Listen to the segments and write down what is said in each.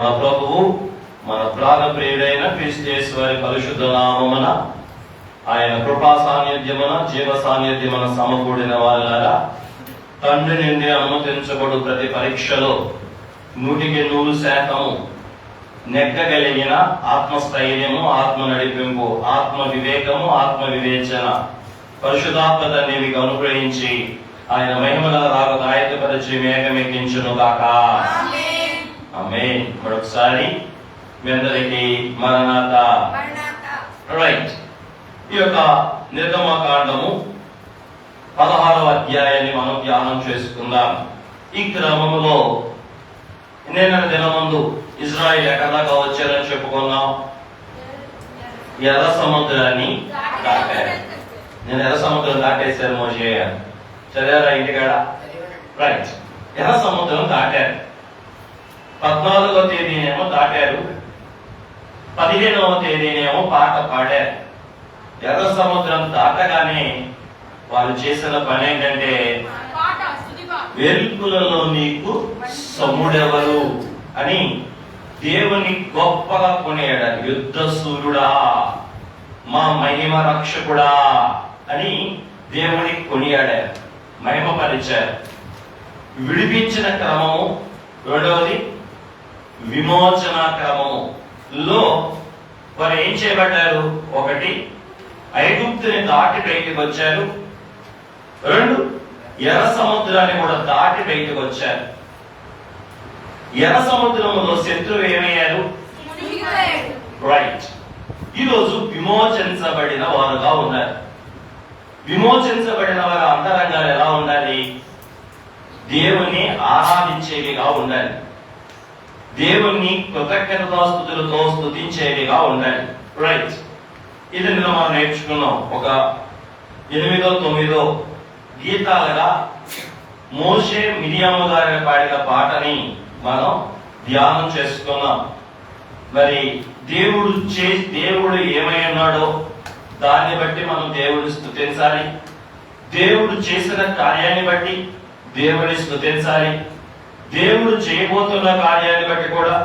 మన ప్రభువు మన ప్రాణ ప్రియుడైన క్రీస్తు యేసు వారి పరిశుద్ధ నామమున ఆయన కృపా సాన్నిధ్యమున జీవ సాన్నిధ్యమున సమకూడిన వారిలారా తండ్రి నుండి అనుమతించబడు ప్రతి పరీక్షలో 100% నెగ్గగలిగిన ఆత్మస్థైర్యము, ఆత్మ నడిపింపు, ఆత్మ వివేకము, ఆత్మ వివేచన, పరిశుద్ధాత్మత మీకు అనుగ్రహించి ఆయన మహిమగల రాక ఆయత్తపరిచి మేఘమెక్కించును గాక. ఆమేన్. మరొకసారి మీ అందరికీ మరణాత. రైట్. ఈ యొక్క నిర్గమకాండము 16వ అధ్యాయాన్ని మనం ధ్యానం చేసుకుందాం. ఈ క్రమంలో నిన్న దినమందు ఇజ్రాయిల్ ఎక్కడ దాకా వచ్చారని చెప్పుకున్నాం. ఎర్ర సముద్రాన్ని దాటారు. నేను ఎర్ర సముద్రం దాటేశారు మోషే. చదివారా ఇంటికాడ? రైట్. ఎర్ర సముద్రం దాటారు. 14వ తేదీనేమో దాటారు, 15వ తేదీనేమో పాట పాడారు. ఎర్ర సముద్రం దాటగానే వాళ్ళు చేసిన పని ఏంటంటే, వెలుపులలో నీకు సముడెవరు అని దేవుని గొప్పగా కొనియాడారు. యుద్ధ సూర్యుడా, మా మహిమ రక్షకుడా అని దేవుని కొనియాడారు, మహిమపరిచారు. విడిపించిన క్రమము రెండవది, విమోచన క్రమంలో వారు ఏం చేయబడ్డారు? ఒకటి, ఐగుప్తుని దాటి బయటికి వచ్చారు. 2, ఎర్ర సముద్రాన్ని కూడా దాటి బయటికి వచ్చారు. ఎర్ర సముద్రంలో శత్రువు ఏమయ్యారు? రైట్. ఈరోజు విమోచించబడిన వారుగా ఉన్నారు. విమోచించబడిన వారి అంతరంగాలు ఎలా ఉండాలి? దేవుని ఆరాధించేవిగా ఉండాలి, దేవుణ్ణి కృతజ్ఞతాస్తుతులతో స్తుతించేవిగా ఉండాలి. రైట్. ఇది నిన్న మనం నేర్చుకున్నాం. ఒక 8వ 9వ గీతాలుగా మోషే మిరియాము గారి పాడిన పాటని మనం ధ్యానం చేసుకున్నాం. మరి దేవుడు ఏమై ఉన్నాడో దాన్ని బట్టి మనం దేవుడిని స్తుతించాలి. దేవుడు చేసిన కార్యాన్ని బట్టి దేవుడిని స్తుతించాలి. దేవుడు చేయబోతున్న కార్యాన్ని బట్టి కూడా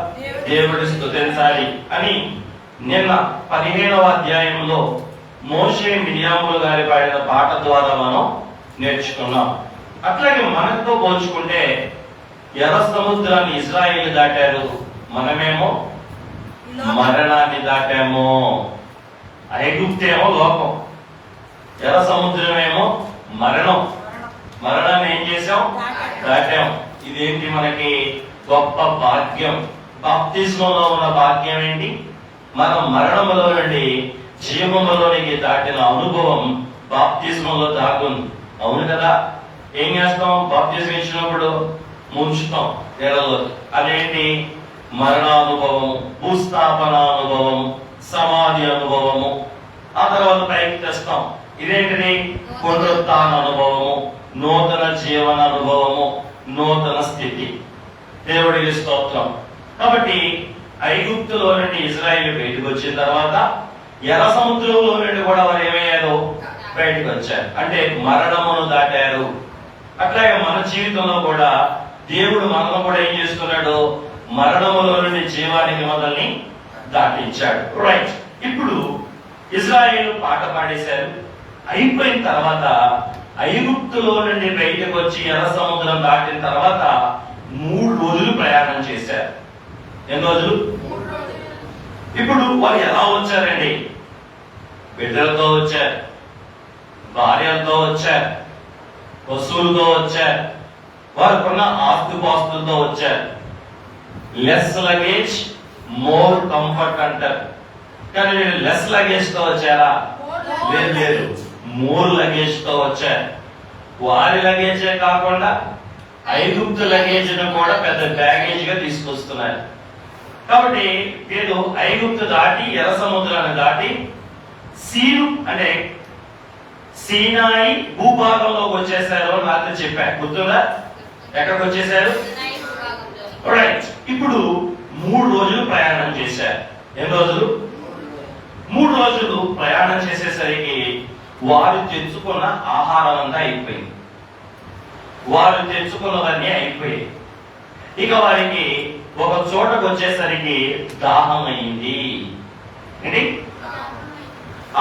దేవుడిని స్తుతించాలి అని నిన్న 15వ అధ్యాయంలో మోషే మిరియాములు గారి పాడిన పాట ద్వారా మనం నేర్చుకున్నాం. అట్లాగే మనతో పోల్చుకుంటే ఎర్ర సముద్రాన్ని ఇజ్రాయేల్ దాటారు, మనమేమో మరణాన్ని దాటాము. ఐగుప్తేమో లోకం, ఎర్ర సముద్రమేమో మరణం. మరణాన్ని ఏం చేసాం? దాటాం. ఇదేంటి? మనకి గొప్ప భాగ్యం. బాప్తిస్మంలో ఉన్న భాగ్యం ఏంటి? మనం మరణములో నుండి జీవములోనికి దాటిన అనుభవం బాప్తిస్మంలో దాగుంది. అవును కదా? ఏం చేస్తాం? బాప్తిజం ఇచ్చినప్పుడు ముంచుతాం నీళ్ళలో. అదేంటి? మరణానుభవము, భూస్థాపన అనుభవము, సమాధి అనుభవము. ఆ తర్వాత పైకి తెస్తాం. ఇదేంటిది? పునరుత్థాన అనుభవము, నూతన జీవన అనుభవము, నూతన స్థితి. దేవుడికి స్తోత్రం. కాబట్టి ఐగుప్తులో నుండి ఇజ్రాయేల్ బయటకు వచ్చిన తర్వాత ఎర్ర సముద్రంలో నుండి కూడా వారు ఏమయ్యారు? బయటకు వచ్చారు. అంటే మరణమును దాటారు. అట్లాగే మన జీవితంలో కూడా దేవుడు మనల్ని కూడా ఏం చేస్తున్నాడు? మరణములో నుండి జీవానికి మనల్ని దాటించాడు. రైట్. ఇప్పుడు ఇజ్రాయేల్ పాట పాడేశారు. అయిపోయిన తర్వాత ఐగుప్తులో నుండి బయటకు వచ్చి ఎర్ర సముద్రం దాటిన తర్వాత 3 రోజులు ప్రయాణం చేశారు. ఎన్ని రోజులు? ఇప్పుడు వారు ఎలా వచ్చారండి? బిడ్డలతో వచ్చారు, భార్యలతో వచ్చారు, పశువులతో వచ్చారు, వారికున్న ఆస్తిపాస్తులతో వచ్చారు. లెస్ లగేజ్ మోర్ కంఫర్ట్ అంటారు. కానీ నేను లెస్ లగేజ్ తో వచ్చారా? లేదు, మోర్ లగేజ్ తో వచ్చారు. వారి లగేజే కాకుండా ఐగుప్తు లగేజ్ ను కూడా పెద్ద బ్యాగేజ్ గా తీసుకొస్తున్నారు. కాబట్టి వీళ్ళు ఐగుప్తు దాటి ఎర్ర సముద్రాన్ని దాటి సీరు అంటే సీనాయి భూభాగంలోకి వచ్చేసారు. నాకు చెప్పారు, గుర్తుందా? ఎక్కడికి వచ్చేసారు? రైట్. ఇప్పుడు 3 రోజులు ప్రయాణం చేశారు. ఎన్ని రోజులు? 3 రోజులు ప్రయాణం చేసేసరికి వారు తెచ్చుకున్న ఆహారం అంతా అయిపోయింది. వారు తెచ్చుకున్నవన్నీ అయిపోయాయి. ఇక వారికి ఒక చోటకు వచ్చేసరికి దాహం అయింది. ఏంటి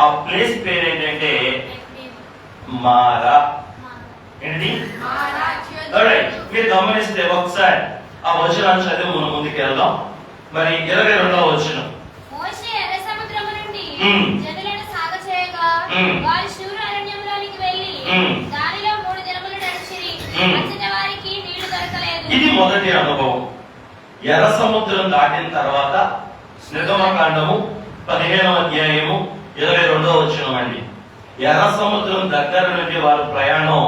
ఆ ప్లేస్ పేరు ఏంటంటే మారా. ఏంటి మీరు గమనిస్తే ఒకసారి ఆ వచనాన్ని చదివి మనం ముందుకు వెళ్దాం. మరి 22వ వచనం. మోషే ఎర్ర సముద్రము నుండి జనులను సాగచేయగా వారు శూరు అరణ్యంలోనికి వెళ్ళి దానిలో 3 దినములు నడిచిరి. వచ్చిన వారికి నీళ్లు దొరకలేదు. ఇది మొదటి అనుభవం. ఎర్ర సముద్రం దాటిన తర్వాత నిర్గమకాండము 15వ అధ్యాయము 22వ వచనం అండి. ఎర్ర సముద్రం దగ్గర నుండి వారు ప్రయాణం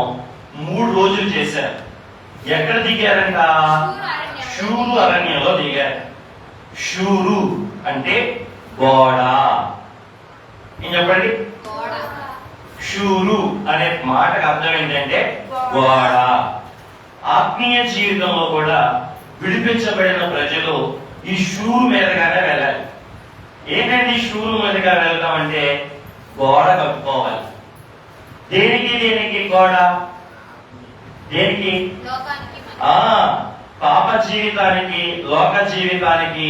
3 రోజులు చేశారు. ఎక్కడ దిగారంట? షూరు అరణ్యంలో దిగారు. షూరు అంటే గోడ. ఏం చెప్పండి? షూరు అనే మాటకు అర్థం ఏంటంటే గోడ. ఆత్మీయ జీవితంలో కూడా విడిపించబడిన ప్రజలు ఈ షూరు మీదగానే వెళ్ళాలి. ఏంటంటే షూరు మీదగా వెళ్తాం అంటే గోడ కట్టుకోవాలి. దేనికి గోడ? దేనికి? పాప జీవితానికి లోక జీవితానికి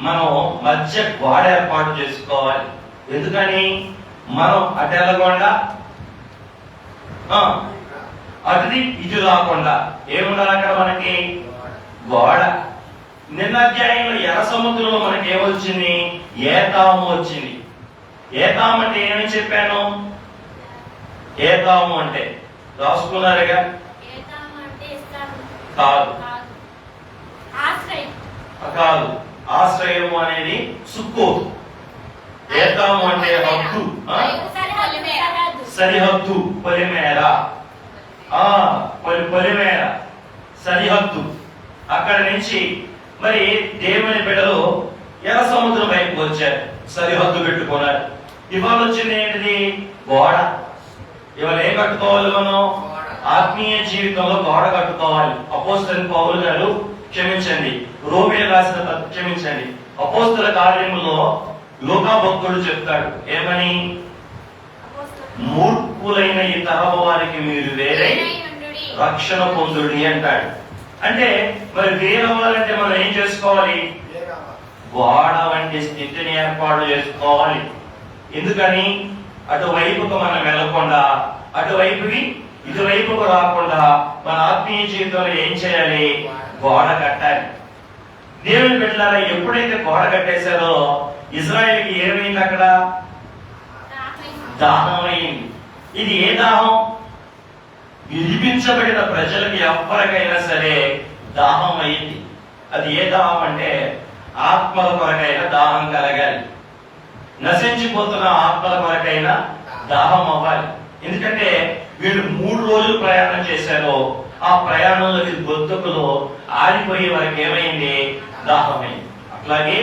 మనం మధ్య గోడ ఏర్పాటు చేసుకోవాలి. ఎందుకని? మనం అటు వెళ్ళకుండా అటుది ఇటు రాకుండా ఏముండాలి అక్కడ మనకి? గోడ. నిన్న అధ్యాయంలో ఎర్ర సముద్రంలో మనకి ఏమొచ్చింది? ఏతాము వచ్చింది. ఏతాము అంటే ఏమని చెప్పాను? ఏతాము అంటే రాసుకున్నారుగా? కాదు కాదు, ఆశ్రయము అనేది సుక్కోతు. ఏతాము అంటే హద్దు, సరిహద్దు, పొలిమేర. పొలిమేర సరిహద్దు. అక్కడ నుంచి మరి దేవుని బిడ్డలు ఎర్ర సముద్రం వైపు వచ్చారు, సరిహద్దు పెట్టుకున్నారు. ఇవాళ వచ్చింది ఏంటిది? గోడ. ఇవాళ ఏం కట్టుకోవాలి మనం? ఆత్మీయ జీవితంలో గోడ కట్టుకోవాలి. అపోస్తలుని పౌలు గారు క్షమించండి, రోమీయులకు రాసిన క్షమించండి, అపోస్తల కార్యములో లూకా భక్తుడు చెప్తాడు ఏమని? మూర్ఖులైన ఈ తరము వారికి మీరు వేరే రక్షణ పొందుడి అంటాడు. అంటే మరి వేరవ్వాలంటే మనం ఏం చేసుకోవాలి? గోడ వంటి స్థితిని ఏర్పాటు చేసుకోవాలి. ఎందుకని? అటువైపుకు మనం వెళ్లకుండా అటువైపుకి ఇటువైపుకు రాకుండా మన ఆత్మీయ జీవితంలో ఏం చేయాలి? గోడ కట్టాలి. దేవుని బిడ్డలారా, ఎప్పుడైతే గోడ కట్టేశారో ఇజ్రాయెల్కి ఏమైంది? అక్కడ దాహం అయింది. ఇది ఏ దాహం? విడిపించబడిన ప్రజలకు ఎవరికైనా సరే దాహం అయింది. అది ఏ దాహం అంటే ఆత్మల కొరకైనా దాహం కలగాలి. నశించిపోతున్న ఆత్మల కొరకైనా దాహం అవ్వాలి. ఎందుకంటే వీళ్ళు 3 రోజులు ప్రయాణం చేశారో ఆ ప్రయాణంలో బొత్తుకులో ఆరిపోయే వారికి ఏమైంది? దాహమైంది. అట్లాగే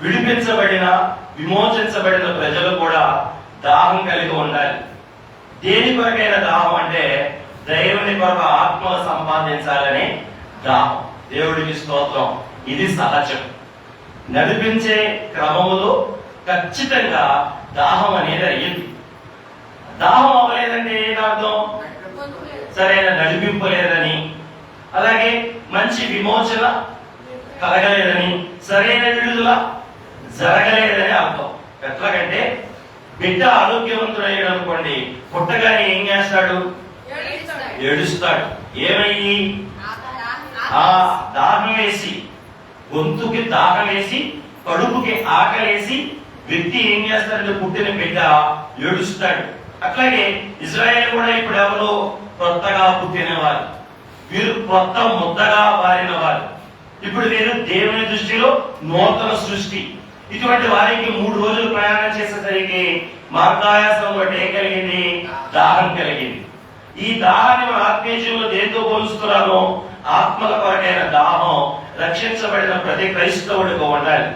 విడిపించబడిన విమోచించబడిన ప్రజలు కూడా దాహం కలిగి ఉండాలి. దేని కొరకైనా దాహం అంటే దేవుని కొరకు ఆత్మలు సంపాదించాలనే దాహం. దేవుడికి స్తోత్రం. ఇది సహజం. నడిపించే క్రమములో ఖచ్చితంగా దాహం అనేది అయ్యింది. దాహం అవ్వలేదంటే ఏదర్థం? సరైన నడిపింపు లేదని, అలాగే మంచి విమోచన కలగలేదని, సరైన విడుదల జరగలేదని అర్థం. ఎట్లాగంటే బిడ్డ ఆరోగ్యవంతుడయ్యాడు అనుకోండి, పుట్టగానే ఏం చేస్తాడు? ఏడుస్తాడు. ఏమయ్యి? దాహం వేసి, గొంతుకి దాహం వేసి, కడుపుకి ఆకలేసి వ్యక్తి ఏం చేస్తాడంటే పుట్టిన బిడ్డ ఏడుస్తాడు. అట్లాగే ఇజ్రాయేల్ కూడా ఇప్పుడు ఎవరు? కొత్తగా పుట్టిన వారు. వీరు కొత్త ముద్దగా మారిన వారు. ఇప్పుడు వీరు దేవుని దృష్టిలో నూతన సృష్టి. ఇటువంటి వారికి 3 రోజులు ప్రయాణం చేసేసరికి మార్గాయాసం బట్టి ఏం కలిగింది? దాహం కలిగింది. ఈ దాహాన్ని మన ఆత్మీయ జీవితంలో దేంతో పోలుస్తున్నారో ఆత్మల కొరకైన దాహం రక్షించబడిన ప్రతి క్రైస్తవుడికి ఉండాలి.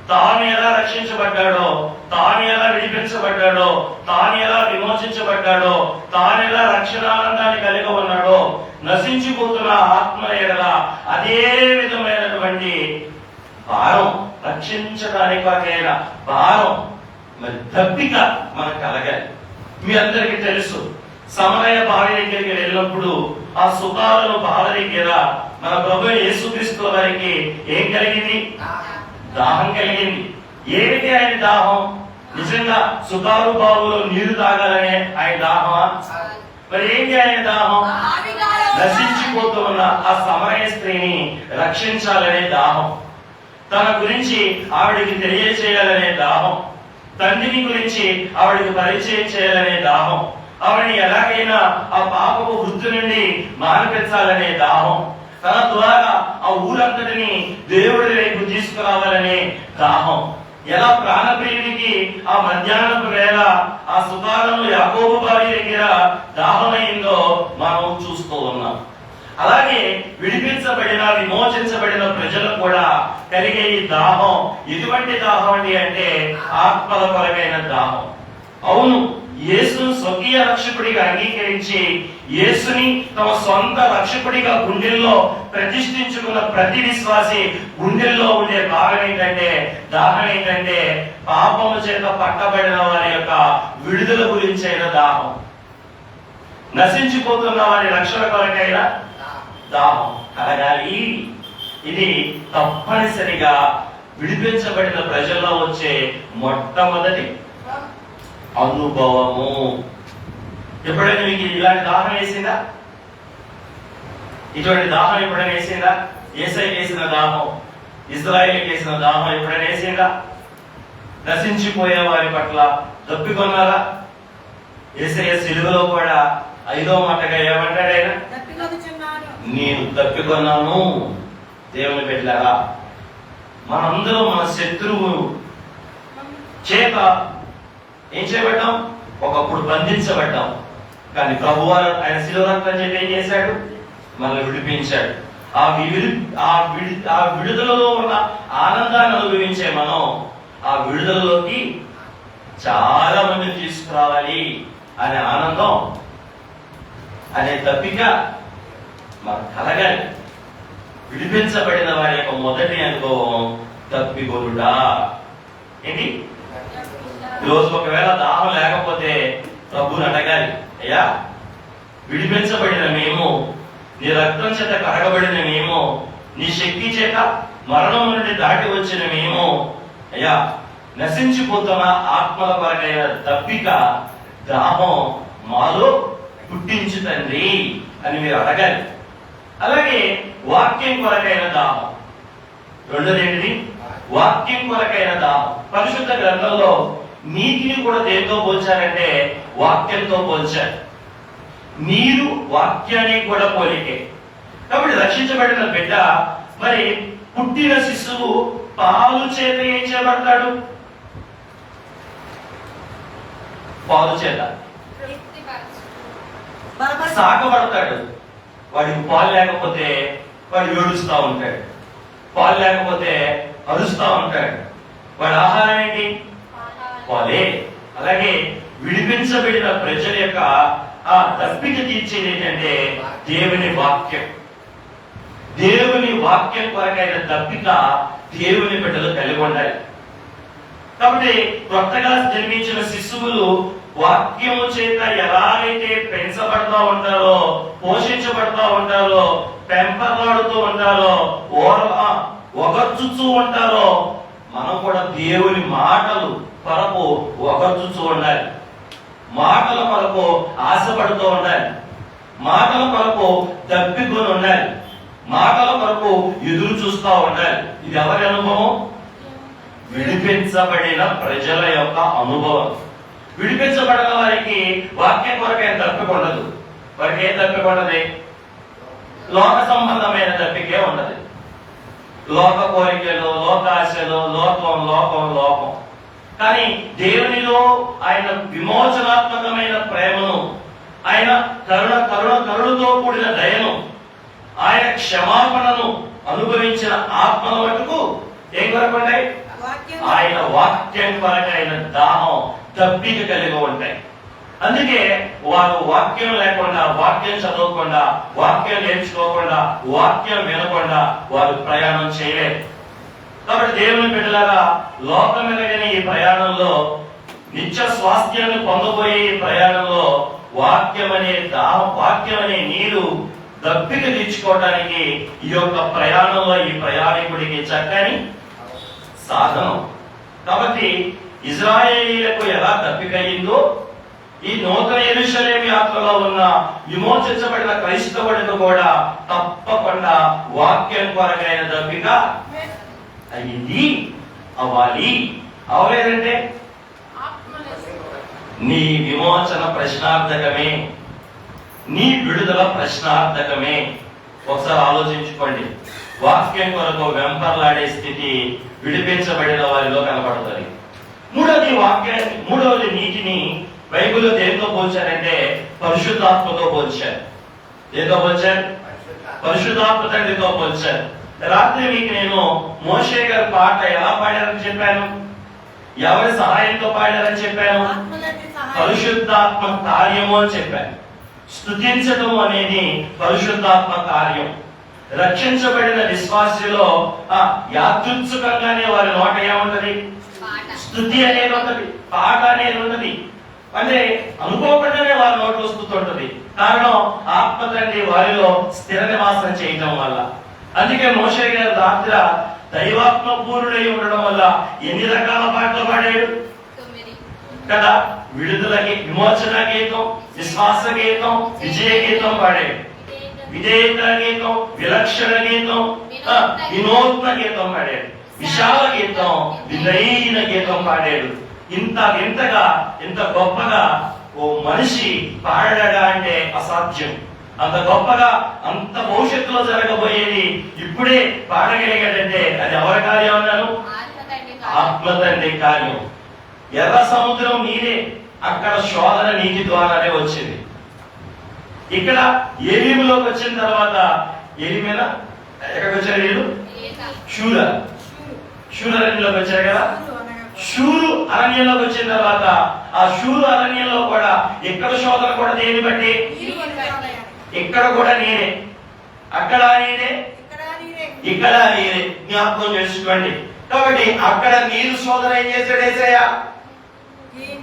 తాను ఎలా రక్షించబడ్డాడో, తాను ఎలా విడిపించబడ్డాడో, తాను ఎలా విమోచించబడ్డాడో, తాను ఎలా రక్షణానందాన్ని కలిగి ఉన్నాడో, నశించిపోతున్న ఆత్మల ఎడల అదే విధమైనటువంటి భారం, రక్షించడానికి కొరకైన భారం, మరి దప్పిక మనకు కలగాలి. మీ అందరికీ తెలుసు, సమరయ బావి దగ్గరికి వెళ్ళినప్పుడు ఆ సుఖాలను బాలరిగేలా మన ప్రభు యేసుక్రీస్తు వారికి ఏం కలిగింది? దాహం కలిగింది. ఏమిటి ఆయన దాహం? నిజంగా సుఖాలు బావులో నీరు తాగాలనే ఆయన దాహమా? మరి ఏంటి ఆయన దాహం? నశించిపోతున్న ఆ సమరయ స్త్రీని రక్షించాలనే దాహం, తన గురించి ఆవిడికి తెలియచేయాలనే దాహం, తండ్రిని గురించి ఆవిడికి పరిచయం చేయాలనే దాహం, ఆవిడని ఎలాగైనా ఆ పాపపు వృత్తి నుండి మానిపించాలనే దాహం, తన ద్వారా ఆ ఊరంతటిని దేవుడి వైపు తీసుకురావాలనే దాహం. ఎలా ప్రాణప్రియుడికి ఆ మధ్యాహ్నపు వేళ ఆ సుఖాలను యాకోబు భార్య దగ్గర దాహమైందో మనం చూస్తూ ఉన్నాం. అలాగే విడిపించబడిన విమోచించబడిన ప్రజలకు కూడా కలిగే ఈ దాహం ఎటువంటి దాహం అండి అంటే ఆత్మల కొరకైన దాహం. అవును, యేసును స్వకీయ రక్షకుడిగా అంగీకరించి యేసుని తమ సొంత రక్షకుడిగా గుండెల్లో ప్రతిష్ఠించుకున్న ప్రతి విశ్వాసి గుండెల్లో ఉండే భాగం ఏంటంటే, దాహం ఏంటంటే పాపము చేత పట్టబడిన వారి యొక్క విడుదల గురించైన దాహం, నశించిపోతున్న వారి రక్షణ కొరకైన దాహం కలగాలి. ఇది తప్పనిసరిగా విడిపించబడిన ప్రజల్లో వచ్చే మొట్టమొదటి అనుభవము. ఎప్పుడైనా మీకు ఇలాంటి దాహం వేసిందా? ఇటువంటి దాహం ఎప్పుడైనా వేసిందా? యేసయ్య వేసిన దాహం, ఇశ్రాయేలు వేసిన దాహం ఎప్పుడైనా వేసిందా? నశించిపోయే వారి పట్ల దప్పికొన్నారా? యేసయ్య సిలువలో కూడా 5వ మాటగా ఏమంటాడు ఆయన? నేను తప్పికొన్నాను. దేవుని బిడ్డలారా, మనందరం మన శత్రువు చేత ఏం చేయబడ్డాం? ఒకప్పుడు బంధించబడ్డాం. కానీ ప్రభువారు ఆయన శిలువ రక్తం చేత ఏం చేశాడు? మనల్ని విడిపించాడు. ఆ విడుదలలో ఉన్న ఆనందాన్ని అనుభవించే మనం ఆ విడుదలలోకి చాలా మందిని తీసుకురావాలి అనే ఆనందం, అనే తప్పిక మనకు కలగాలి. విడిపించబడిన వారి యొక్క మొదటి అనుభవం తప్పికొనుట. ఏంటి? ఈరోజు ఒకవేళ దాహం లేకపోతే ప్రభుని అడగాలి, అయ్యా విడిపించబడిన మేము, నీ రక్తం చేత కరగబడిన మేము, నీ శక్తి చేత మరణం నుండి దాటి వచ్చిన మేము, అయ్యా నశించిపోతున్న ఆత్మల కొరకైన దప్పిక దాహం మాలో పుట్టించు తండ్రి అని మీరు అడగాలి. అలాగే వాక్యం కొరకైన దాహం. రెండోది ఏంటిది? వాక్యం కొరకైన దాహం. పరిశుద్ధ గ్రంథంలో నీటిని కూడా దేంతో పోల్చారంటే వాక్యంతో పోల్చారు. నీరు వాక్యానికి కూడా పోలికే. కాబట్టి రక్షించబడిన బిడ్డ, మరి పుట్టిన శిశువు పాలు చేత ఏం చేయబడతాడు? పాలు చేత సాకబడతాడు. వాడికి పాలు లేకపోతే వాడు ఏడుస్తూ ఉంటాడు, పాలు లేకపోతే అరుస్తూ ఉంటాడు. వాడి ఆహారం ఏంటి? పాలే. అలాగే విడిపించబడిన ప్రజల యొక్క ఆ దప్పిక తీర్చేది ఏంటంటే దేవుని వాక్యం. దేవుని వాక్యం కొరకైన దప్పిక దేవుని బిడ్డలు కలిగి ఉండాలి. కాబట్టి కొత్తగా జన్మించిన శిశువులు వాక్యము చేత ఎలాగైతే పెంచబడతా ఉంటారో, పోషించబడతా ఉంటారో, పెంపలాడుతూ ఉంటారో, ఒగర్చుతూ ఉంటారో, మనం కూడా దేవుని మాటలు కొరకు ఒగర్చుతూ ఉండాలి. మాటల కొరకు ఆశపడుతూ ఉండాలి. మాటల కొరకు దప్పికొని ఉండాలి. మాటల కొరకు ఎదురు చూస్తూ ఉండాలి. ఇది ఎవరి అనుభవం? విడిపించబడిన ప్రజల యొక్క అనుభవం. విడిపించబడిన వారికి వాక్యం కొరకు ఏం దప్పిక ఉండదు. వారికి ఏం దప్పిక ఉండదు? లోక సంబంధమైన దప్పికే ఉండదు. లోక కోరికలు, లోకాశలు, లోకం లోకం లోకం. కానీ దేవునిలో ఆయన విమోచనాత్మకమైన ప్రేమను, ఆయన కరుణతో కూడిన దయను, ఆయన క్షమాపణను అనుభవించిన ఆత్మల మటుకు ఏం కొరకు ఉంటాయి? ఆయన వాక్యం కొరకైన దాహం, దప్పిక కలిగి ఉంటాయి. అందుకే వారు వాక్యం లేకుండా, వాక్యం చదవకుండా, వాక్యం నేర్చుకోకుండా, వాక్యం వినకుండా వారు ప్రయాణం చేయలేరు. కాబట్టి దేవుని బిడ్డలారా, లోకం ఎరగని ఈ ప్రయాణంలో, నిత్య స్వాస్థ్యాన్ని పొందబోయే ఈ ప్రయాణంలో వాక్యం అనే నీరు దప్పిక తీర్చుకోవడానికి ఈ యొక్క ప్రయాణంలో ఈ ప్రయాణికుడికి చక్కని సాధనం. కాబట్టి ఇజ్రాయేలీలకు ఎలా దప్పిక అయిందో ఈ నూతన యెరూషలేము యాత్రలో ఉన్న విమోచించబడిన క్రైస్తవుడికి కూడా తప్పకుండా వాక్యం కొరకైన దప్పిక అయ్యింది, అవ్వాలి. అవలేదంటే నీ విమోచన ప్రశ్నార్థకమే, నీ విడుదల ప్రశ్నార్థకమే. ఒకసారి ఆలోచించుకోండి. వాక్యం కొరకు వెంపర్లాడే స్థితి విడిపించబడిన వారిలో కనబడుతుంది. మూడవది నీతిని బైబిల్లో దేంతో పోల్చారంటే పరిశుద్ధాత్మతో పోల్చారు. దేంతో పోల్చారు? పరిశుద్ధాత్మ తండ్రితో పోల్చారు. రాత్రి మీకు నేను మోషే గారి పాట ఎలా పాడారని చెప్పాను, ఎవరి సహాయంతో పాడారని చెప్పాను, పరిశుద్ధాత్మ కార్యము అని చెప్పాను. స్తుతించడం అనేది పరిశుద్ధాత్మ కార్యం. రక్షించబడిన విశ్వాసులో యాదృచ్ఛికంగానే వారి నోట ఏముంటది? స్తుతి అనేది ఉంటది, పాట అనేది ఉంటది. అంటే అనుకోకుండానే వారి నోట్లో స్తుతి ఉంటది. కారణం ఆత్మ తండ్రి వారిలో స్థిర నివాసం చేయటం వల్ల. అందుకే మోషే గారు రాత్రి దైవాత్మ పూర్ణుడై ఉండడం వల్ల ఎన్ని రకాల పాటలు పాడాడు కదా. విడుదలకి విమోచన గీతం, విశ్వాస గీతం, విజయ గీతం పాడాడు. విధేయత గీతం, విలక్షణ గీతం, వినూత్న గీతం పాడాడు. విశాల గీతం, వినయన గీతం పాడాడు. ఇంత వింతగా ఇంత గొప్పగా ఓ మనిషి పాడాడా అంటే అసాధ్యం. అంత గొప్పగా అంత భవిష్యత్తులో జరగబోయేది ఇప్పుడే పాడగలిగాడంటే అది ఎవరి కార్యం అన్నాను? ఆత్మ తండ్రి కార్యం. ఎర్ర సముద్రం నీరే, అక్కడ శోధన నీటి ద్వారానే వచ్చింది. ఇక్కడ ఎలీములోకి వచ్చిన తర్వాత ఎలీమేనా ఎక్కడికి వచ్చారు వీళ్ళు? షూర్ అరణ్యంలోకి వచ్చారు కదా. షూరు అరణ్యంలోకి వచ్చిన తర్వాత ఆ షూరు అరణ్యంలో కూడా ఇక్కడ శోధన కూడా దేని బట్టి? ఇక్కడ కూడా నేనే, అక్కడ నేనే, ఇక్కడ నేనే. జ్ఞాపకం చేసుకోండి. కాబట్టి అక్కడ నీరు శోధన ఏం చేశాడు? యేసయ్య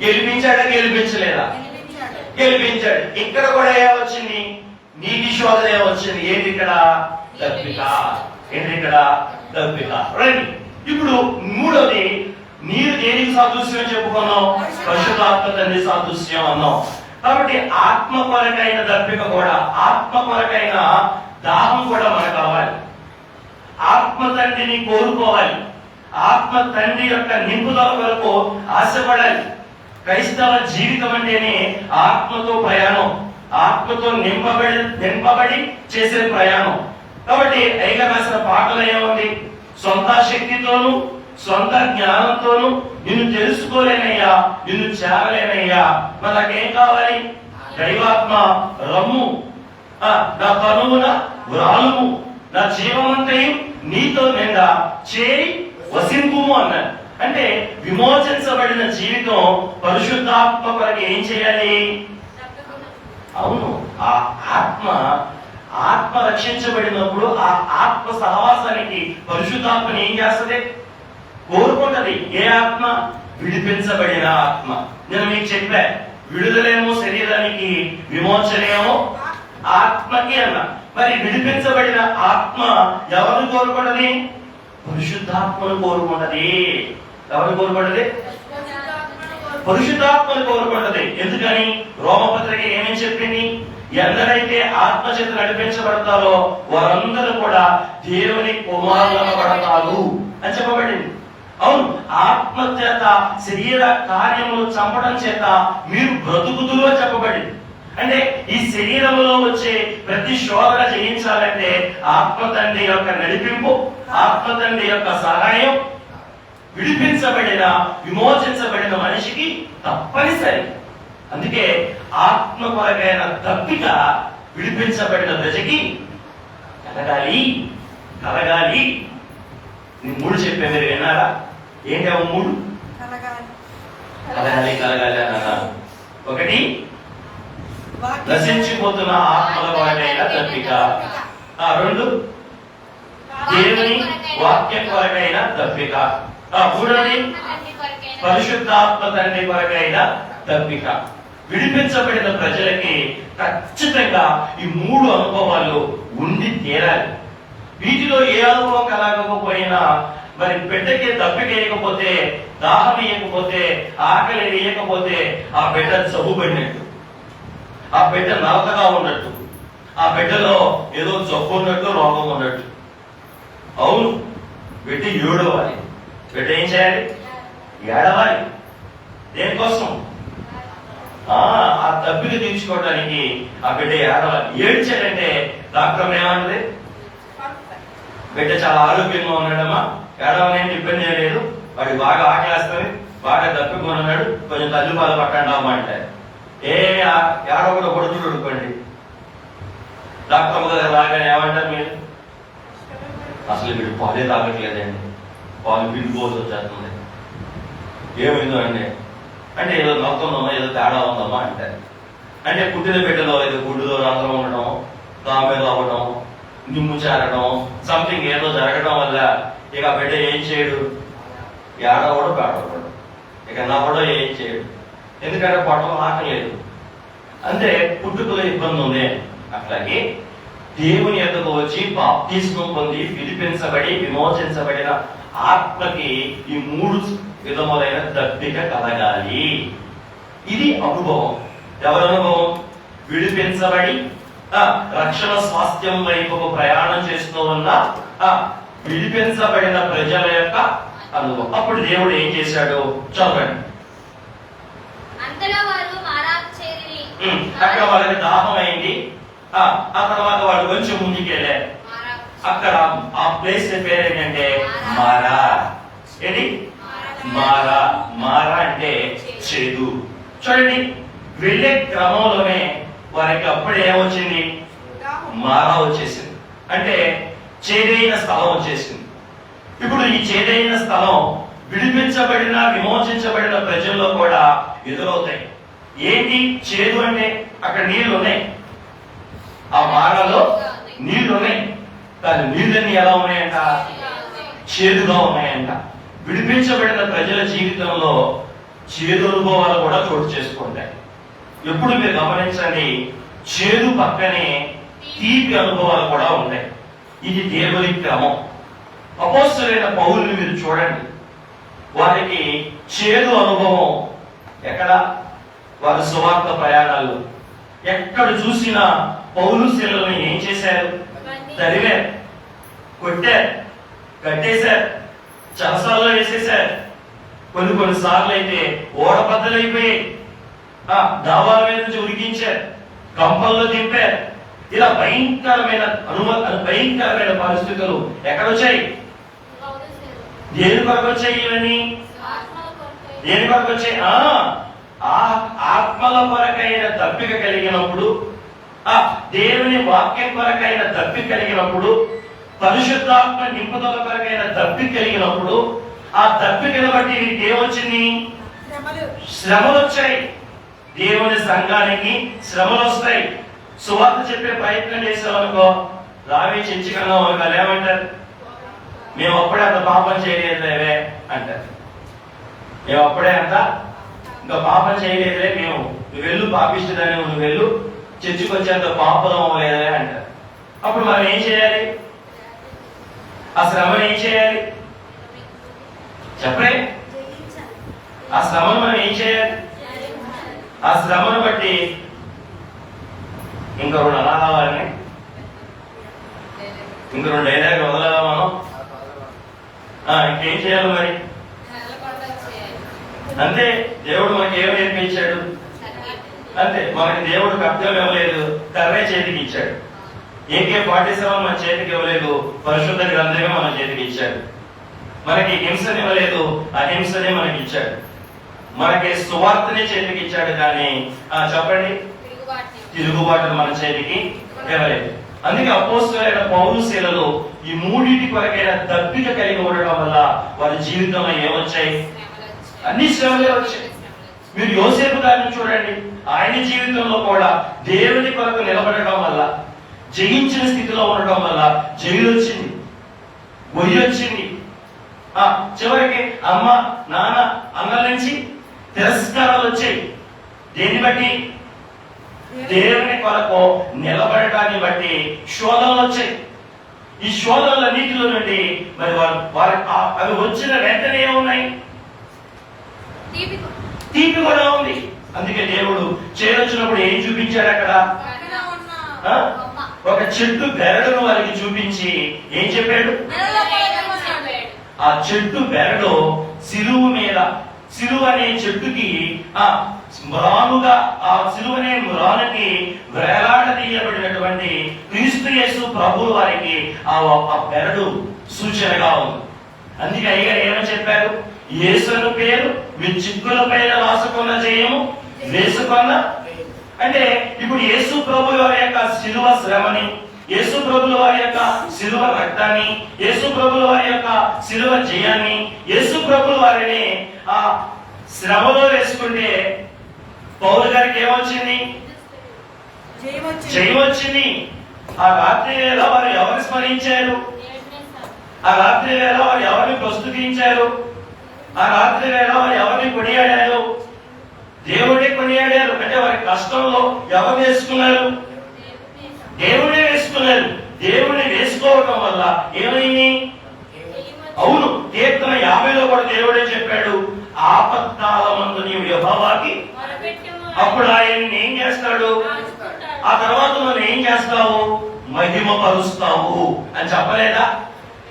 గెలిపించాడా? గెలిపించలేదా? గెలిపించాడు. ఇక్కడ కూడా ఏమొచ్చింది? నీటి శోధన ఏమొచ్చింది? ఏంటి ఇక్కడ? దప్పిక. ఏంటి ఇక్కడ? దప్పిక. రండి. ఇప్పుడు మూడోది, నీరు దేనికి సాదృశ్యం చెప్పుకున్నాం? పరిశుద్ధాత్మ తండ్రి సాదృశ్యం అన్నాం. కాబట్టి ఆత్మ కొరకైన దప్పిక కూడా, ఆత్మ కొరకైన దాహం కూడా మనకు కావాలి. ఆత్మ తండ్రిని కోరుకోవాలి. ఆత్మ తండ్రి యొక్క నింపుదల కొరకు ఆశపడాలి. క్రైస్తవ జీవితం అంటేనే ఆత్మతో ప్రయాణం, ఆత్మతో నింపబడి చేసే ప్రయాణం. కాబట్టి ఐగా రాసిన పాటలు ఏముంది? సొంత శక్తితోను సొంత జ్ఞానంతోను నిన్ను తెలుసుకోలేనయ్యా, నిన్ను చేరలేనయ్యా. మరి నాకేం కావాలి? దైవాత్మ రమ్ము, నా కనువున వ్రాలుము, నా జీవమంతయు నీతో నిండా చేరి వసింపుము అన్నాడు. అంటే విమోచించబడిన జీవితం పరిశుద్ధాత్మ కొరకు ఏం చేయాలి? అవును, ఆ ఆత్మ రక్షించబడినప్పుడు ఆ ఆత్మ సహవాసానికి పరిశుద్ధాత్మని ఏం చేస్తుంది? కోరుకుంటది. ఏ ఆత్మ? విడిపించబడిన ఆత్మ. నేను మీకు చెప్పా, విడుదలేమో శరీరానికి, విమోచనేమో ఆత్మకి అన్న. మరి విడిపించబడిన ఆత్మ ఎవరు కోరుకుంటది? పరిశుద్ధాత్మను కోరుకుంటది. ఎవరు కోరుకుంటది? పరిశుద్ధాత్మను కోరుకుంటది. ఎందుకని? రోమపత్రిక ఏమేమి చెప్పింది? ఎందరైతే ఆత్మ చేత నడిపించబడతారో వారందరూ కూడా దేవుని కుమారులుగా పడతారు అని చెప్పబడింది. అవును, ఆత్మ చేత శరీర కార్యములు చంపడం చేత మీరు బ్రతుకుతులు అని చెప్పబడింది. అంటే ఈ శరీరంలో వచ్చే ప్రతి శోధన జయించాలంటే ఆత్మ తండ్రి యొక్క నడిపింపు, ఆత్మ తండ్రి యొక్క సహాయం విడిపించబడిన విమోచించబడిన మనిషికి తప్పనిసరి. అందుకే ఆత్మ కొరకైన దప్పిక విడిపించబడిన ప్రజకి కలగాలి. నేను మూడు చెప్పే, మీరు విన్నారా? ఏంటి అవి మూడు? కలగాలి అన్నా. ఒకటి, నశించిపోతున్న ఆత్మల వాడైన దప్పిక. రెండు, దేవుని వాక్యం కొరకైన దప్పిక. మూడోది, పరిశుద్ధాత్మ తండ్రి కొరకైన దప్పిక. విడిపించబడిన ప్రజలకి ఖచ్చితంగా ఈ 3 అనుభవాలు ఉండి తీరాలి. వీటిలో ఏ అనుభవం కలగకపోయినా, మరి బిడ్డకి దప్పికేయకపోతే, దాహం వేయకపోతే, ఆకలి వేయకపోతే ఆ బిడ్డ జబ్బుపడినట్టు, ఆ బిడ్డ నలతగా ఉన్నట్టు, ఆ బిడ్డలో ఏదో జబ్బు ఉన్నట్టు, రోగం ఉన్నట్టు. అవును, బిడ్డ ఏడవాలి. బిడ్డ ఏం చేయాలి? ఏడవాలి. దేనికోసం? ఆ దప్పిక తీర్చుకోవడానికి ఆ బిడ్డ ఏడవాలి. ఏడ్చాడంటే డాక్టర్ ఏమంటది? బిడ్డ చాలా ఆరోగ్యంగా ఉన్నాడమ్మా, ఏడవనేది ఇబ్బంది లేదు, వాడికి బాగా ఆకలేస్తుంది, బాగా దప్పికొని ఉన్నాడు, కొంచెం తల్లిపాలు పట్టండి అమ్మా అంటే ఏడవకుండా కొడుకులు ఉడుకోండి. డాక్టర్ దగ్గర రాగానే ఏమంటారు మీరు? అసలు వీడు పాలే తాగట్లేదండి, పాలు పిండిపోతూ వచ్చేస్తుంది. ఏమైందో అండి అంటే ఏదో నవ్వుతుందమ్మా, ఏదో తేడా ఉందమ్మా అంటారు. అంటే పుట్టిన బిడ్డలో ఏదో గుడ్డులో రంధ్రం ఉండడం, దామేదో అవ్వడం, నిమ్ము చేరడం, సంథింగ్ ఏదో జరగడం వల్ల ఇక బిడ్డ ఏం చేయడు? ఏడవడం, పేడవడం, ఇక నవ్వడం ఏం చేయడు. ఎందుకంటే పొట్టలో ఆకలేదు. అంటే పుట్టుకలో ఇబ్బంది ఉంది. అట్లాగే దేవుని ఎద్దకు వచ్చి బాప్తిస్మం పొంది విడిపించబడి విమోచించబడిన ఆత్మకి ఈ 3 విధములైన దప్పిక కలగాలి. ఇది అనుభవం. ఎవరి అనుభవం? విడిపించబడి రక్షణ స్వాస్థ్యం వైపు ప్రయాణం చేస్తూ ఉన్న విడిపించబడిన ప్రజల యొక్క అనుభవం. అప్పుడు దేవుడు ఏం చేశాడు? చదవండి. అక్కడ వాళ్ళకి దాహం అయింది. ఆ తర్వాత వాళ్ళు కొంచెం ముందుకు వెళ్ళారు. అక్కడ ఆ ప్లేస్ పేరు ఏంటంటే మారా. ఏంటి? మారా. మారా అంటే చేదు. చూడండి, వెళ్ళే క్రమంలోనే వారికి అప్పుడు ఏమొచ్చింది? మారా వచ్చేసింది. అంటే చేదైన స్థలం వచ్చేసింది. ఇప్పుడు ఈ చేదైన స్థలం విడిపించబడిన విమోచించబడిన ప్రజల్లో కూడా ఎదురవుతాయి. ఏంటి చేదు అంటే? అక్కడ నీళ్లు ఉన్నాయి, ఆ మారాలో నీళ్లు ఉన్నాయి, కానీ నీళ్ళన్నీ ఎలా ఉన్నాయంట? చేదుగా ఉన్నాయంట. విడిపించబడిన ప్రజల జీవితంలో చేదు అనుభవాలు కూడా చోటు చేసుకుంటాయి. ఎప్పుడు మీరు గమనించండి, చేదు పక్కనే తీపి అనుభవాలు కూడా ఉంటాయి. ఇది దేవుని క్రమం. అపోస్తలుడైన పౌలుని మీరు చూడండి, వారికి చేదు అనుభవం ఎక్కడ? వారి సువార్త ప్రయాణాలు. ఎక్కడ చూసినా పౌలు శీలను ఏం చేశారు? తరివారు, కొట్టారు, కట్టేశారు, చరసాల్లో వేసేశారు. కొన్ని సార్లు అయితే ఓడబద్దలైపోయాయి, దావాల మీద నుంచి ఉరికించారు, కంపల్లో దింపారు. ఇలా భయంకరమైన భయంకరమైన పరిస్థితులు ఎక్కడొచ్చాయి? దేని కొరకు వచ్చాయి? ఇవన్నీ దేని కొరకు వచ్చాయి? ఆత్మల కొరకైన దప్పిక కలిగినప్పుడు, దేవుని వాక్యం కొరకైన దప్పిక కలిగినప్పుడు, పరిశుద్ధాత్మ నింపుదల కొరకైన దప్పిక కలిగినప్పుడు, ఆ దప్పికను బట్టి ఏమొచ్చింది? శ్రమలు వచ్చాయి. దేవుని సంఘానికి శ్రమలు వస్తాయి. సువార్త చెప్పే ప్రయత్నం చేసామనుకో, రావి చెంచుకున్నాం అనుకో, ఏమంటారు? మేము అప్పుడే అంత పాపం చేయలేదులేవే అంటారు. మేము అప్పుడే అంత ఇంకా పాపం చేయలేదులే, మేము నువ్వు వెళ్ళు, పాపిస్తుందని నువ్వు వెళ్ళు, చర్చికొచ్చేంత పాపం అవ్వలేదే అంటారు. అప్పుడు మనం ఏం చేయాలి? ఆ శ్రమను ఏం చేయాలి? చెప్పే ఆ శ్రమను మనం ఏం చేయాలి? ఆ శ్రమను బట్టి ఇంకా 2 అనాలని, ఇంక 2 డైలాగ్ వదలగా మనం ఇంకేం చేయాలి మరి? అంతే. దేవుడు మనకి ఏం నేర్పించాడు? అంతే. మనకి దేవుడు కబ్జం ఇవ్వలేదు, కర్రే చేతికి ఇచ్చాడు. AK-47 మన చేతికి ఇవ్వలేదు, పరిశుద్ధ గ్రంథమే మన చేతికి ఇచ్చాడు. మనకి హింసని ఇవ్వలేదు, అహింసనే మనకి ఇచ్చాడు. మనకి సువార్తని చేతికి ఇచ్చాడు, కానీ చెప్పండి, తిరుగుబాటును మన చేతికి ఇవ్వలేదు. అందుకే అపోస్తలుడైన పౌలు శీలలు ఈ 3 కొరకైన దప్పిక కలిగి ఉండడం వల్ల వారి జీవితంలో ఏమొచ్చాయి? అన్ని శ్రమలే వచ్చాయి. మీరు యోసేపు గారిని చూడండి, ఆయన జీవితంలో కూడా దేవుని కొరకు నిలబడడం వల్ల, జయించిన స్థితిలో ఉండడం వల్ల జైలు వచ్చింది, గొయ్యి వచ్చింది. చివరికి అమ్మ నాన్న అన్నల నుంచి తిరస్కారాలు వచ్చాయి. దేన్ని బట్టి? దేవుని కొరకు నిలబడటాన్ని బట్టి శోధనలు వచ్చాయి. ఈ శోధనలన్నిటిలో నుండి మరి వారి అవి వచ్చిన వెంటనే ఏమున్నాయి? తీపి కూడా ఉంది. అందుకే దేవుడు చేరొచ్చినప్పుడు ఏం చూపించాడు అక్కడ? ఒక చెట్టు బెరడును వారికి చూపించి ఏం చెప్పాడు? ఆ చెట్టు బెరడు సిలువు మీద, సిలువ అనే చెట్టుకి మ్రానుగా, ఆ సిలువ అనే మ్రానుకి వేలాడదీయబడినటువంటి క్రీస్తు యేసు ప్రభువు వారికి ఆ బెరడు సూచనగా ఉంది. అందుకే అయ్యగారు ఏమని చెప్పారు? యేసును పేరు మీ చిక్కుల పైన రాసుకున్న జయము వేసుకున్న. అంటే ఇప్పుడు యేసు ప్రభు వారి యొక్క శిలువ శ్రమని, యేసు ప్రభుల వారి యొక్క శిలువ రక్తాన్ని, యేసు ప్రభుల వారి యొక్క శిలువ జయాన్ని, యేసు ప్రభుల వారిని ఆ శ్రమలో వేసుకుంటే పౌలు గారికి ఏమొచ్చింది? జయం వచ్చింది. ఆ రాత్రి వేళ వారు ఎవరు స్మరించారు? ఆ రాత్రి వేళ వారు ఎవరిని ప్రస్తుతించారు? ఆ రాత్రి వేళ వారు ఎవరిని కొనియాడారు? దేవుడే కొనియాడారు. అంటే వారి కష్టంలో ఎవరు వేసుకున్నారు? దేవుడే వేసుకున్నారు. దేవుడిని వేసుకోవటం వల్ల ఏమైంది? అవును, కీర్తన 50లో కూడా దేవుడే చెప్పాడు, ఆపత్కాలమందు నీవు యెహోవాకి అప్పుడు ఆయన ఏం చేస్తాడు? ఆ తర్వాత నువ్వు ఏం చేస్తావు? మహిమపరుస్తావు అని చెప్పలేదా?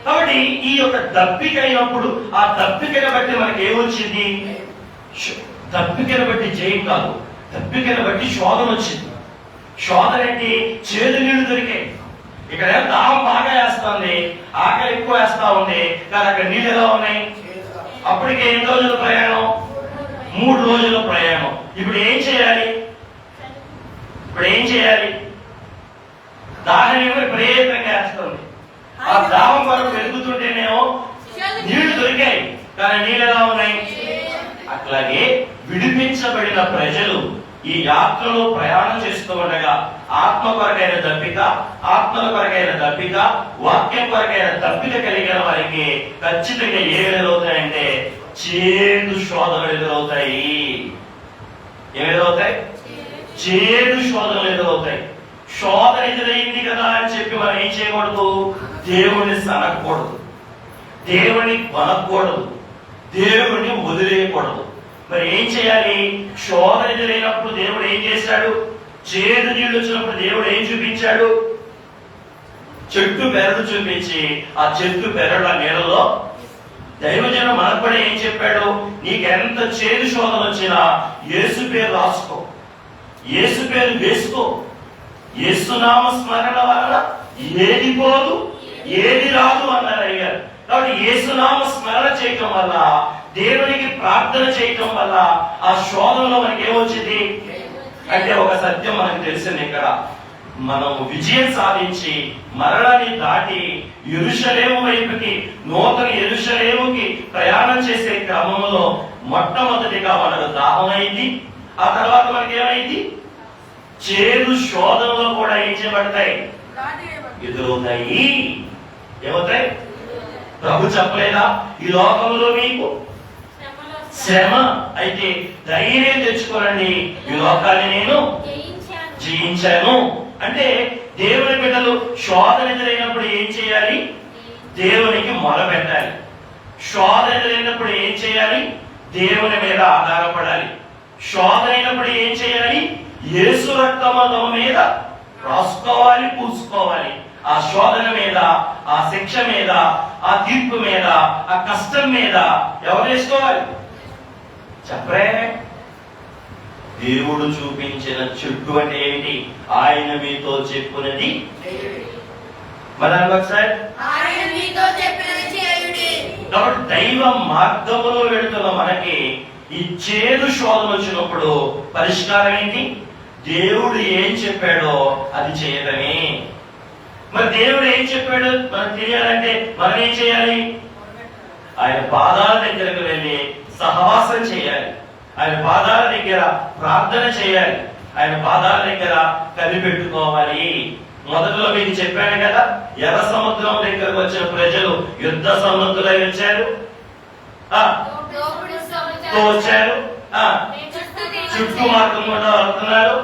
కాబట్టి ఈ యొక్క దప్పిక అయినప్పుడు ఆ దప్పికను బట్టి మనకి ఏమొచ్చింది? దప్పికను బట్టి జయం కాదు, దప్పికను బట్టి శోధన వచ్చింది. శోధన ఏంటి? చేదు నీళ్లు దొరికాయి. ఇక్కడ దాహం బాగా వేస్తుంది, ఆకలి ఎక్కువ వేస్తా ఉంది, కానీ అక్కడ నీళ్ళు ఎలా ఉన్నాయి? అప్పటికే ఎన్ని రోజుల ప్రయాణం? 3 రోజుల ప్రయాణం. ఇప్పుడు ఏం చేయాలి? దాహం ఏమో విపరీతంగా వేస్తుంది. ఆ దాహం కొరకు పెరుగుతుంటేనేమో నీళ్లు దొరికాయి, కానీ నీళ్ళు ఎలా ఉన్నాయి? అట్లాగే విడిపించబడిన ప్రజలు ఈ యాత్రలో ప్రయాణం చేస్తూ ఉండగా ఆత్మ కొరకైన దప్పిక, ఆత్మల కొరకైన దప్పిక, వాక్యం కొరకైన దప్పిక కలిగిన వారికి ఖచ్చితంగా ఏమి ఎదురవుతాయంటే చేదు శోధనలు ఎదురవుతాయి. ఏమి ఎదురవుతాయి? చేదు శోధనలు ఎదురవుతాయి. శోధన ఎదురైంది కదా అని చెప్పి మనం ఏం చేయకూడదు? దేవుణ్ణి సనకూడదు, దేవుణ్ణి కొనకూడదు, దేవుణ్ణి వదిలేయకూడదు. మరి ఏం చేయాలి? శోధన ఎదురైనప్పుడు దేవుడు ఏం చేశాడు? చేదు నీళ్లు వచ్చినప్పుడు దేవుడు ఏం చూపించాడు? చెట్టు బెరడు చూపించి ఆ చెట్టు బెరడు ఆ నీళ్ళలో దైవజనం మనకు కూడా ఏం చెప్పాడు? నీకెంత చేదు శోధన వచ్చినా యేసు పేరు రాసుకో, యేసు పేరు వేసుకో. యేసునామ స్మరణ వలన ఏది పోదు ఏది రాదు అన్నారు అయ్యారు. కాబట్టి యేసునామ స్మరణ చేయటం వల్ల, దేవునికి ప్రార్థన చేయటం వల్ల ఆ శోధనలో మనకి ఏమొచ్చింది అంటే ఒక సత్యం మనకు తెలిసింది. ఇక్కడ మనం విజయం సాధించి మరణాన్ని దాటి యెరూషలేము వైపుకి, నూతన యెరూషలేముకి ప్రయాణం చేసే క్రమంలో మొట్టమొదటిగా మనకు దాహం అయింది. ఆ తర్వాత మనకి ఏమైంది? చేదు శోధనలో కూడా ఏం చేయబడతాయి? ఎదురవుతాయి. ఏమవుతాయి? ప్రభు చెప్పలేదా? ఈ లోకంలో మీకు శ్రమ, అయితే ధైర్యం తెచ్చుకోనండి, ఈ లోకాన్ని నేను జయించాను. అంటే దేవుని బిడ్డలు శోధన ఎదురైనప్పుడు ఏం చేయాలి? దేవునికి మొరపెట్టాలి. శోధన ఎదురైనప్పుడు ఏం చేయాలి? దేవుని మీద ఆధారపడాలి. శోధన అయినప్పుడు ఏం చేయాలి? యేసు రక్తము మీద రాసుకోవాలి, పూసుకోవాలి. ఆ శోధన మీద, ఆ శిక్ష మీద, ఆ తీర్పు మీద, ఆ కష్టం మీద ఎవరు వేసుకోవాలి? చెప్పరే. దేవుడు చూపించిన చెట్టు అంటే ఏంటి? ఆయన మీతో చెప్పునది. మరి ఒకసారి కాబట్టి దైవ మార్గములో వెళుతున్న మనకి ఈ చేదు శోధన వచ్చినప్పుడు పరిష్కారం ఏంటి? దేవుడు ఏం చెప్పాడో అది చేయడమే. మరి దేవుడు ఏం చెప్పాడు మనకు తెలియాలంటే మనం ఏం చేయాలి? ఆయన పాదాల దగ్గరకు వెళ్ళి సహవాసం చేయాలి, ఆయన పాదాల దగ్గర ప్రార్థన చేయాలి, ఆయన పాదాల దగ్గర కలిపెట్టుకోవాలి. మొదట్లో మీకు చెప్పాను కదా, ఎర్ర సముద్రం దగ్గరకు వచ్చిన ప్రజలు యుద్ధ సముద్రులై వచ్చారు, వచ్చారు, చుట్టూ మార్గం కూడా వెళ్తున్నారు.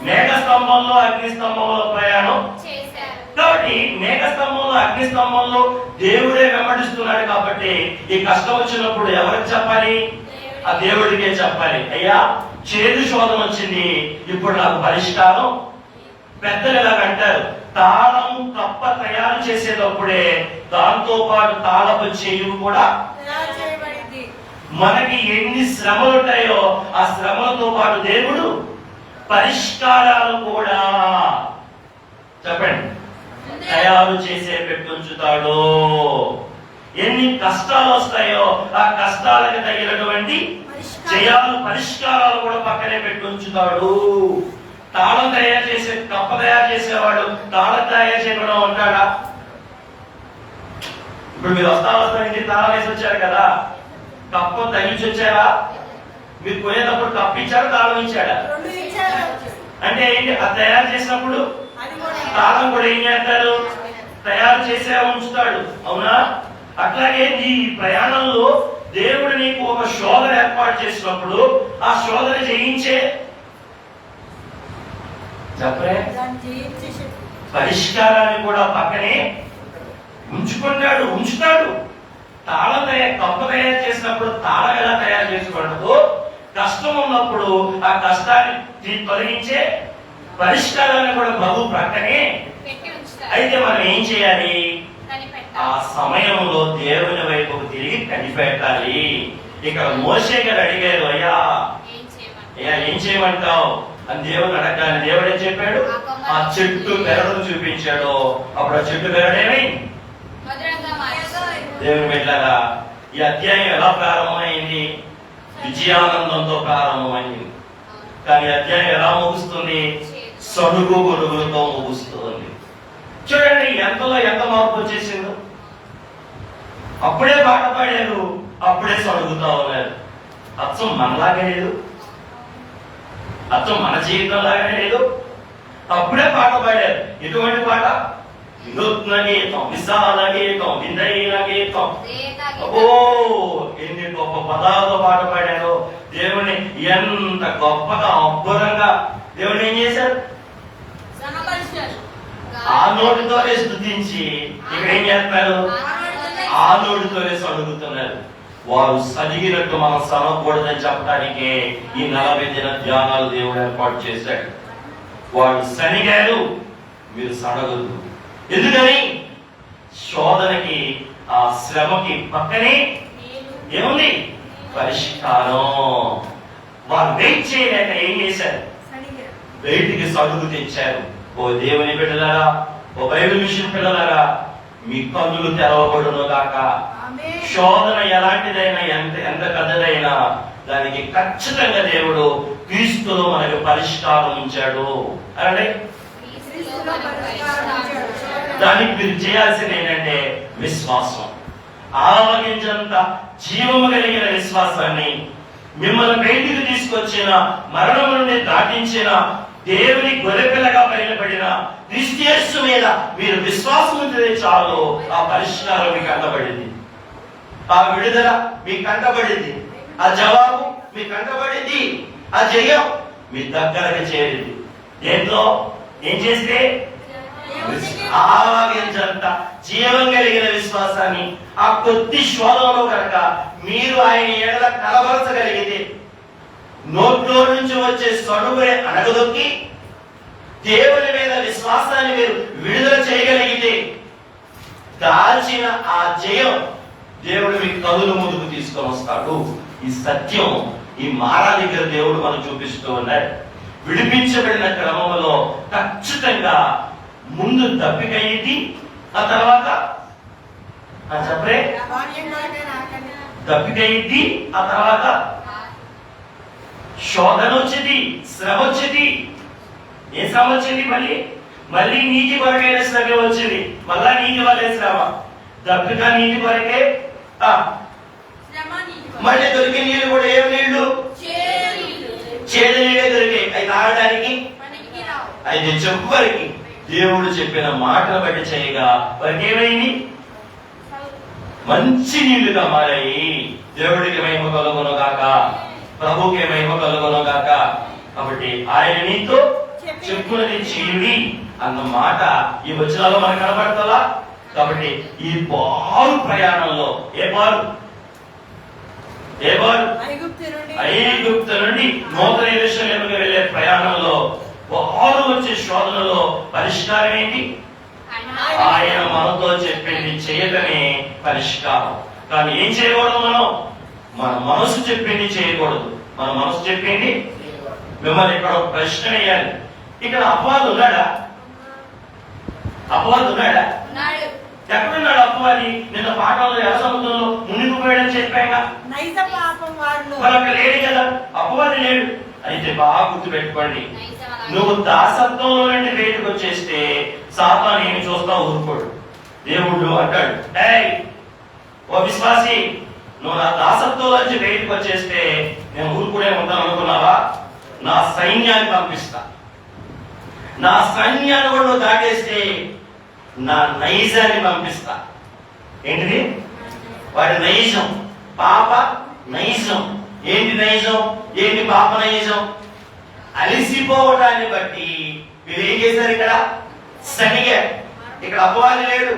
మేఘ స్తంభంలో అగ్ని స్తంభంలో ప్రయాణం చేశారు. కాబట్టి మేఘ స్తంభంలో అగ్ని స్తంభంలో దేవుడే వెంబడిస్తున్నాడు. కాబట్టి ఈ కష్టం వచ్చినప్పుడు ఎవరికి చెప్పాలి? ఆ దేవుడికే చెప్పాలి. అయ్యా చేదు శోధన వచ్చింది, ఇప్పుడు నాకు పరిష్కారం. పెద్దలు ఎలాగ అంటారు, తాళం కప్ప తయారు చేసేటప్పుడే దాంతో పాటు తాళపు చెయ్యి కూడా మనకి ఎన్ని శ్రమలు ఉంటాయో ఆ శ్రమలతో పాటు దేవుడు పరిష్కారాలు కూడా చెప్పండి తయారు చేసే పెట్టుంచుతాడు. ఎన్ని కష్టాలు వస్తాయో ఆ కష్టాలకు తగినటువంటి జయాలు పరిష్కారాలు కూడా పక్కనే పెట్టుంచుతాడు. తాళం తయారు చేసే కప్ప తయారు చేసేవాడు తాళం తయారు చేయకుండా ఉంటాడా? ఇప్పుడు మీరు వస్తా ఇంటికి తాళం వేసి వచ్చారు కదా, కప్ప తగిలించి వచ్చారా? మీరు పోయేటప్పుడు కప్పు ఇచ్చాడు, తాళం ఇచ్చాడా? అంటే ఏంటి? అది తయారు చేసినప్పుడు తాళం కూడా ఏం చేస్తారు? తయారు చేసే ఉంచుతాడు. అవునా? అట్లాగే ఈ ప్రయాణంలో దేవుడు నీకు ఒక శోధన ఏర్పాటు చేసినప్పుడు ఆ శోధన జయించే చెప్పరే పరిష్కారాన్ని కూడా పక్కనే ఉంచుతాడు. తాళం కప్ప తయారు చేసినప్పుడు తాళం ఎలా తయారు చేసుకోవడదు, కష్టం ఉన్నప్పుడు ఆ కష్టాన్ని తొలగించే పరిష్కారాన్ని కూడా ప్రభు ప్రక్కనే. అయితే మనం ఏం చేయాలి? ఆ సమయంలో దేవుని వైపుకు తిరిగి కనిపెట్టాలి. ఇక్కడ మోషే గారు అడిగారు, అయ్యా ఏం చేయమంటావు అని దేవుని అడగాలి. దేవుడు ఏం చెప్పాడు? ఆ చెట్టు బెరడును చూపించాడు. అప్పుడు ఆ చెట్టు బెరడేమై దేవుని బిడ్డలారా ఈ అధ్యాయం ఎలా ప్రారంభమైంది? విజయానందంతో ప్రారంభమైంది. కానీ అధ్యాయం ఎలా ముగుస్తుంది? సడుగు గొడుగులతో ముగుస్తుంది. చూడండి ఎంతలో ఎంత మార్పు వచ్చేసిందో. అప్పుడే పాట పాడారు, అప్పుడే సడుగుతా ఉన్నారు. అచ్చం మనలాగే లేదు, అచ్చం మన జీవితం లాగానే లేదు. అప్పుడే పాట పాడారు. ఎటువంటి పాట? వినూత్న గీతం, విశాల గీతం, విందైన గీతం. ఓ ఎన్ని గొప్ప పదాలతో పాట పాడారు. దేవుని ఎంత గొప్పగా అద్భుతంగా దేవుని ఏం చేశారు? ఆ నోటితోనే స్తుతించి ఇక్కడ ఏం చేస్తున్నారు? ఆ నోటితోనే సడుగుతున్నారు. వారు సదిగినట్టు మనం సనకూడదని చెప్పడానికే ఈ 40 దిన ధ్యానాలు దేవుడు ఏర్పాటు చేశాడు. వాడు సనిగారు, మీరు సడగదు. ఎందుకని? శోధనకి ఆ శ్రమకి పక్కనే ఏముంది? పరిష్కారం. వారు వెయిట్ చేయలేక ఏం చేశారు? బయటికి సడుగు తెచ్చారు. ఓ దేవుని బిడ్డలారా, ఓ బైబిల్ మిషన్ పిల్లలారా, మీ కన్నులు తెరవబడును గాక. శోధన ఎలాంటిదైనా ఎంత పెద్దదైనా దానికి ఖచ్చితంగా దేవుడు క్రీస్తులో మనకు పరిష్కారం ఉంచాడు. అంటే దానికి మీరు చేయాల్సింది ఏంటంటే విశ్వాసం. ఆవగించంత జీవము కలిగిన విశ్వాసాన్ని, మిమ్మల్ని బయటికి తీసుకొచ్చిన మరణం నుండి దాటించిన దేవుని గొర్రెపిల్లగా బయలుపడిన క్రీస్తు యేసు మీద మీరు విశ్వాసం ఉంటే చాలు, ఆ పరిష్కారం మీకు అంటబడింది, ఆ విడుదల మీకు కంటబడింది, ఆ జవాబు మీకు కంటబడింది, ఆ జయం మీ దగ్గరకు చేరింది. దేంట్లో? ఏం చేస్తే? ఆవగించంత జీవం కలిగిన విశ్వాసాన్ని ఆ కొద్ది శోధనలో కనుక మీరు ఆయన ఎడల కలవరచగలిగితే, నోట్లో నుంచి వచ్చే సడుగునే అడగదొక్కి దేవుని మీద విశ్వాసాన్ని మీరు విడుదల చేయగలిగితే, దాల్చిన ఆ జయం దేవుడు మీకు కదులు ముందుకు తీసుకొని వస్తాడు. ఈ సత్యం ఈ మారా దగ్గర దేవుడు మనం చూపిస్తూ ఉన్నాడు. విడిపించబడిన క్రమంలో ఖచ్చితంగా ముందు దప్పికయ్యింది, ఆ తర్వాత చెప్పరే దప్పికయ్యింది, ఆ తర్వాత శోధన వచ్చింది, శ్రమ వచ్చింది. ఏ శ్రమ వచ్చింది? మళ్ళీ నీటి కొరకైన శ్రమ వచ్చింది. మళ్ళా నీటి వల్లే శ్రమ. దప్పిక నీటి కొరకే, మళ్ళీ దొరికే నీళ్లు కూడా ఏం నీళ్లు? చేదు నీళ్ళే దొరికాయి. అవి తాగడానికి అయితే చెప్పు వారికి దేవుడు చెప్పిన మాటలు బట్టి చేయగా వారికి ఏమైంది? మంచి నీళ్లుగా మారాయి. దేవుడికి మహిమ కలుగును గాక, ప్రభుకి మహిమ కలుగును ఆయన నీతో చెప్పుకున్నది చేయుడి అన్న మాట ఈ వచనాల్లో మనకు కనబడతలా. కాబట్టి ఈ బారు ప్రయాణంలో ఏ బారు ఐగుప్తు నుండి నూతన యెరూషలేముకు వెళ్ళే ప్రయాణంలో బారు వచ్చే శోధనలో పరిష్కారం ఏంటి? ఆయన మనతో చెప్పింది చేయటమే పరిష్కారం. కానీ ఏం చేయకూడదు? మన మనసు చెప్పింది చేయకూడదు. మన మనసు చెప్పింది. మిమ్మల్ని ఇక్కడ ఒక ప్రశ్న వేయాలి. ఇక్కడ అపవాది ఉన్నాడా? అపవాది ఉన్నాడా? ఎక్కడున్నాడు అపవాది? నిన్న పాఠంలో ఎర్ర సముద్రంలో మునిగిపోయాడని చెప్పాగా. మరొక లేడు కదా, అపవాది లేడు. అయితే బాగా గుర్తు పెట్టుకోండి, నువ్వు దాసత్వంలో నుండి బయటకు వచ్చేస్తే సాతాను ఏమి చూస్తావు? ఊరుకోడు. దేవుడు అంటాడు, ఏయ్ ఓ విశ్వాసి, నువ్వు నా దాసత్వంలో నుంచి బయటకు వచ్చేస్తే నేను ఊరుకునే ఉంటాను అనుకున్నావా? నా సైన్యాన్ని పంపిస్తా. నా సైన్యాన్ని కూడా నువ్వు దాటేస్తే నా నైజాన్ని పంపిస్తా. ఏంటిది? వాడి నైజం, పాప నైజం. ఏంటి నైజం? ఏంటి పాప నైజం? అలిసిపోవటాన్ని బట్టి మీరు ఏం చేశారు? ఇక్కడ సనిగారు. ఇక్కడ అపవాది లేడు,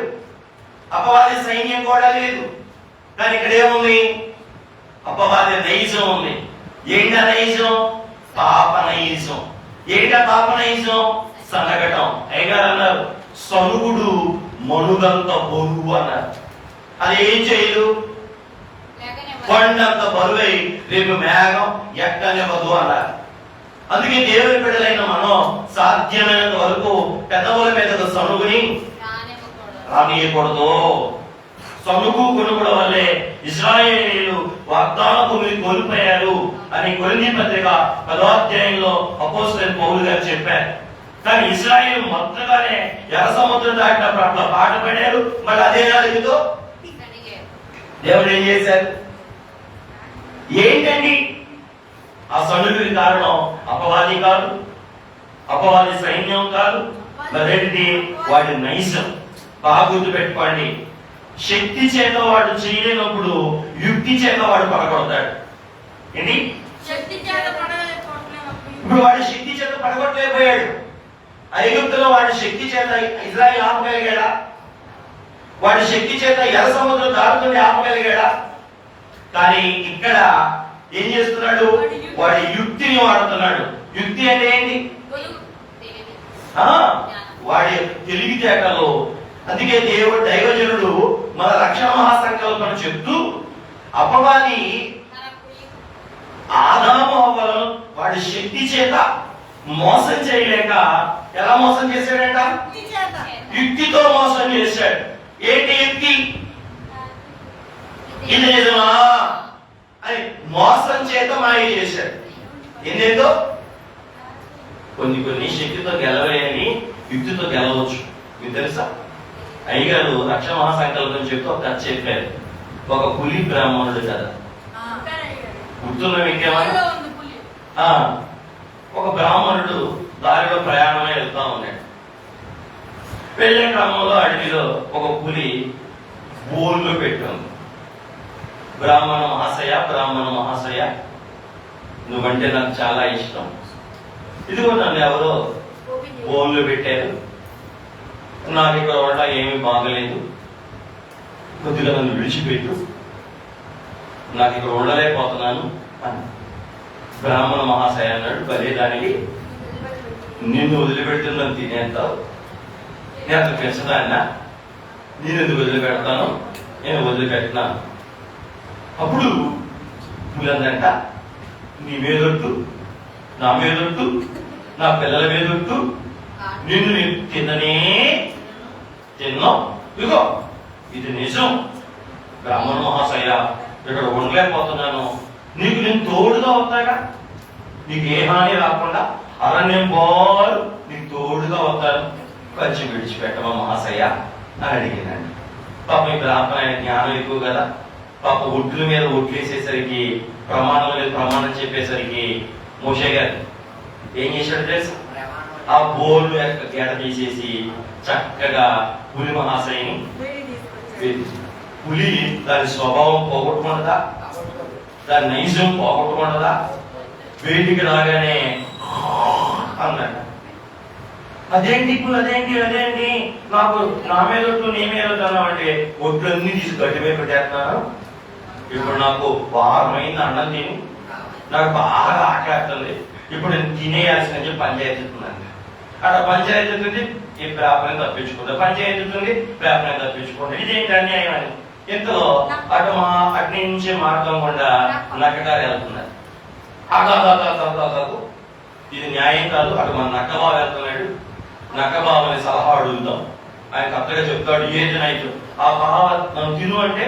అపవాది సైన్యం కూడా లేదు. కానీ ఇక్కడ ఏముంది? అపవాది నైజం ఉంది. ఏంట నైజం? పాప నైజం. ఏంట పాప నైజం? సనగటం. అయ్యగారు అన్నారు, సనుగుడు మనుగంత బరువు అన్నారు. అది ఏం చేయదు? కొండంత బరువై రేపు మేఘం ఎక్కనివ్వదు అన్నారు. అందుకే దేవుని బిడ్డలైన మనం సాధ్యమైనంత వరకు పెదవుల మీద సనుగుని రానియకూడదు. సనుగు కొనుగోలు వల్లే ఇశ్రాయేలీయులు వాగ్దాన భూమిని కోల్పోయారు అని కొరింథీ పత్రిక 10వ అధ్యాయంలో అపోస్తలుడైన పౌలు గారు చెప్పారు. కానీ ఇశ్రాయేలు మొత్తగానే ఎర్ర సముద్రం దాటినప్పుడు అట్లా పాట పడారు. మళ్ళీ అదే నాలుగుతో దేవుడు ఏం చేశారు? ఏంటండి ఆ సనుగుకి కారణం? అపవాది కాదు, అపవాది సైన్యం కాదు, మరేంటి? వాడి నైజం. బాగా గుర్తు పెట్టుకోండి. శక్తి చేత వాడు చేయలేనప్పుడు యుక్తి చేత వాడు పడగొడతాడు. ఏంటి? ఇప్పుడు వాడి శక్తి చేత పడగొట్టలేకపోయాడు. ఐగుప్తులో వాడి శక్తి చేత ఇజ్రాయెల్ ఆపగలిగాడా? వాడి శక్తి చేత ఎర్ర సముద్రం దాటుతుంది ఆపగలిగాడా? కానీ ఇక్కడ ఏం చేస్తున్నాడు? వాడి యుక్తిని వాడుతున్నాడు. యుక్తి అంటే ఏంటి? వాడి తెలివితేటలు. అందుకే దేవుడు దైవజనుడు మన రక్షణ మహాసంకల్పన చెప్తూ అపవాది ఆదాము హవ్వలను వాడి శక్తి చేత మోసం చేయలేక ఎలా మోసం చేశాడంట? యుక్తితో మోసం చేశాడు. ఏంటి యుక్తి? ఇది నిజమా అని మోసం చేత మాయ చేశాడు. ఏందేదో కొన్ని శక్తితో గెలవేయని యుక్తితో గెలవచ్చు. మీకు తెలుసా? అయ్యగారు రక్షణ మహాసంకల్పం చెప్తూ ఒక కథ చెప్పారు. ఒక పులి బ్రాహ్మణుడు కదా, గుర్తున్న మీకేమన్నా? ఒక బ్రాహ్మణుడు దారిలో ప్రయాణమై వెళ్తా ఉన్నాడు. వెళ్ళే క్రమంలో అడవిలో ఒక పులి బోన్లో పెట్టాము. బ్రాహ్మణ మహాశయ, నువ్వంటే నాకు చాలా ఇష్టం. ఇదిగో నన్ను ఎవరో బోన్లో పెట్టారు, నాకు ఇక్కడ వంట ఏమీ బాగలేదు, కొద్దిగా నన్ను విడిచిపెట్టు, నాకు ఇక్కడ ఉండలేకపోతున్నాను అని. బ్రాహ్మణ మహాశయ అన్నాడు, భలే దానికి నిన్ను వదిలిపెడుతున్నాను తినేస్తావు, నేను అసలు పెంచదాన్నా, నేను ఎందుకు వదిలిపెడతాను, నేను వదిలిపెట్టినాను. అప్పుడు పులందంట, నీ మీదొట్టు, నా మీదొట్టు, నా పిల్లల మీదొట్టు, నిన్ను నేను తిన్నాం. ఇదిగో ఇది నిజం బ్రాహ్మణ మహాశయ, ఇక్కడ ఉండలేకపోతున్నాను, నీకు నేను తోడుగా అవుతాగా, నీకు ఏ హాని రాకుండా అరణ్యం బారు నీకు తోడుగా అవుతాను, కొంచెం విడిచిపెట్టమా మహాశయ అని అడిగినాను. పాప ఈ బ్రాహ్మణ జ్ఞానం ఎక్కువ కదా, పాప ఒడ్ల మీద ఒడ్లేసేసరికి ప్రమాణం మీద ప్రమాణం చెప్పేసరికి మోషే గారు ఏం చేశాడు తెలుసు? ఆ బోర్డు గెడ తీసేసి చక్కగా పులి మహాశయని, పులి దాని స్వభావం పోగొట్టుకుంటుందా, దాని నైజం పోగొట్టుకుంటుందా? బయటికి రాగానే అన్నాడు. అదేంటి ఇప్పుడు అదేంటి నాకు నా మీద ఒట్టు నీ మీద అంటే ఒట్లన్నీ తీసి గట్టి మీద పెట్టేస్తున్నాను. ఇప్పుడు నాకు వారమైంది అన్నం తిని నాకు బాగా ఆకలేస్తుంది. ఇప్పుడు నేను తినేయాల్సిన చెప్పి పంచాయతీ అవుతుందండి. అక్కడ పంచాయతీ అవుతుంది, ఈ పేపర్ని తప్పించుకుంటా, పంచాయతీ అవుతుంది, పేపర్ని తప్పించుకుంటా. ఇదేంటి అన్యాయం అని ఇంతలో అటు నుంచి మార్గం గుండా నక్కగారు వెళ్తున్నారు. అటు ఇది న్యాయం కాదు. అటు మన నక్కబాబు వెళ్తున్నాడు. నక్కబాబుని సలహా అడుగుతాం. ఆయన కరెక్ట్గా చెప్తాడు ఏంటి నైట్. ఆ బావ మనం తిను అంటే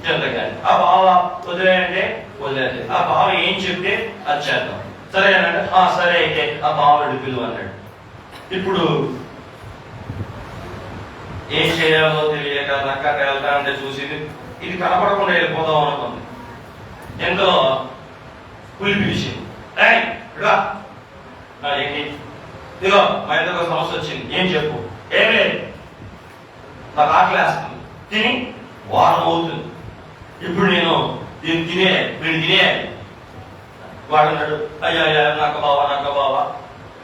తిందగాని, ఆ బావ వదిలే అంటే వదిలేదు. ఆ బావ ఏం చెప్తే అది చేద్దాం. సరే అన్నాడు. సరే అయితే ఆ బావుడు పిలువ అన్నాడు. ఇప్పుడు ఏం చేయాలో తెలియక నక్క వెళ్తా అంటే చూసి ఇది కనపడకుండా వెళ్ళిపోదాం అనుకుంది. ఎంతలో పులి పిలిచింది. ఏంటి ఇదిగో మా ఇంట్లో ఒక సమస్య వచ్చింది. ఏం చెప్పు. ఏం లేదు, నాకు ఆకలేస్తుంది, తిని వారం అవుతుంది. ఇప్పుడు నేను దీన్ని తినేయాలి. వాడు అన్నాడు, అయ్యా నక్క బావా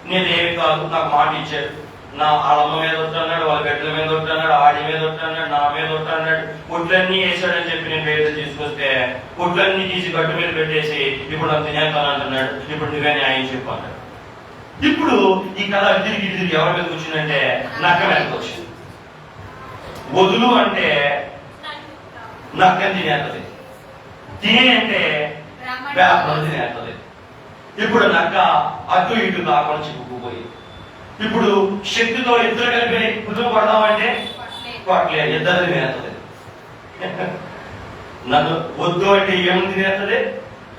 నేనేమి కాదు, నాకు మాట ఇచ్చాడు. నా వాళ్ళమ్మ మీద వస్తున్నాడు, వాళ్ళ గడ్డల మీద వస్తున్నాడు, ఆడి మీద వస్తున్నాడు, నా మీద వస్తున్నాడు. ఒట్లన్నీ వేసాడని చెప్పి నేను పేరు తీసుకొస్తే ఒట్లన్నీ తీసి గట్టు మీద పెట్టేసి ఇప్పుడు నాకు తినేస్తాను అంటున్నాడు. ఇప్పుడు నువ్వే న్యాయం చెప్పు అన్నాడు. ఇప్పుడు ఈ కథ తిరిగి ఎవరి మీద వచ్చిందంటే నక్క మీదకి వచ్చింది. వదులు అంటే నక్కని తినేస్తుంది, తినే అంటే పేపర్ తినేస్తుంది. ఇప్పుడు నక్క అటు ఇటు కాకుండా చిక్కుకుపోయి ఇప్పుడు శక్తితో ఇద్దరు కలిపి కుదురు పడదామంటే కొట్టలేదు, ఇద్దరు తినేస్తుంది. నన్ను వద్దు అంటే ఏముంది తినేస్తుంది,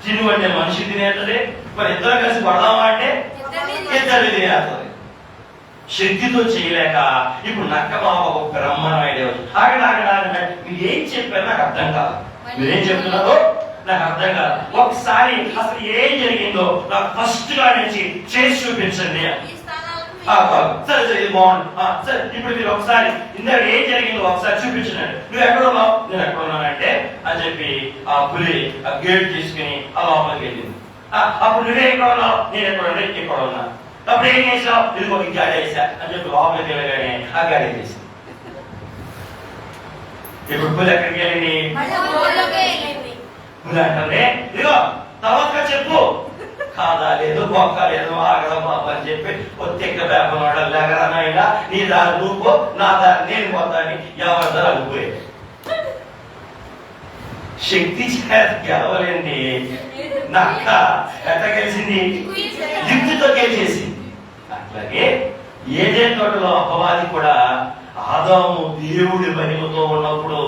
తిను అంటే మనిషి తినేస్తుంది. మరి ఇద్దరు కలిసి పడదామా అంటే ఇద్దరు తినేస్తుంది. శక్తితో చేయలేక ఇప్పుడు నక్క బాబు ఒక బ్రహ్మణం ఐడియా వచ్చి ఆగండి మీరు ఏం చెప్పారు నాకు అర్థం కాదు. మీరేం చెప్తున్నారో నాకు అర్థం కాదు. ఒకసారి అసలు ఏం జరిగిందో నాకు ఫస్ట్ గా నుంచి చేసి చూపించండి. సరే ఇది బాగుంది. సరే ఇప్పుడు మీరు ఒకసారి ఇందాక ఏం జరిగిందో ఒకసారి చూపించండి. నువ్వు ఎక్కడ ఉన్నావు, నేను ఎక్కడ ఉన్నానంటే అని చెప్పి ఆ పులి ఆ గేట్ తీసుకుని ఆ లోపలికి వెళ్ళింది. అప్పుడు నువ్వే ఎక్కడ ఉన్నావు, నేను ఎక్కడ ఉన్నా. అప్పుడు ఏం చేసావు, ఇదిగో ఈ గాడి వేసా అని చెప్పి లోపలికి వెళ్ళగానే ఆ గాడి వేసింది. ఇప్పుడు పులి ఎక్కడికి వెళ్ళింది, పులి అంటే ఇదిగో తర్వాత చెప్పు. కాదా లేదు, బొక్క లేదు, ఆగడం బాబు అని చెప్పి ఒత్తిక్క పేపర్ లేకరానైనా నీ దారి నువ్వు నా దారి నేను పోతాని ఎవరి దారి అనుకోలేదు. శక్తి గెలవలేండి నక్క ఎట్లా గెలిచింది, యుక్తితో గెలిచేసింది. అట్లాగే ఏదైనా తోటలో అపవాది కూడా ఆదాము దేవుడి మహిమతో ఉన్నప్పుడు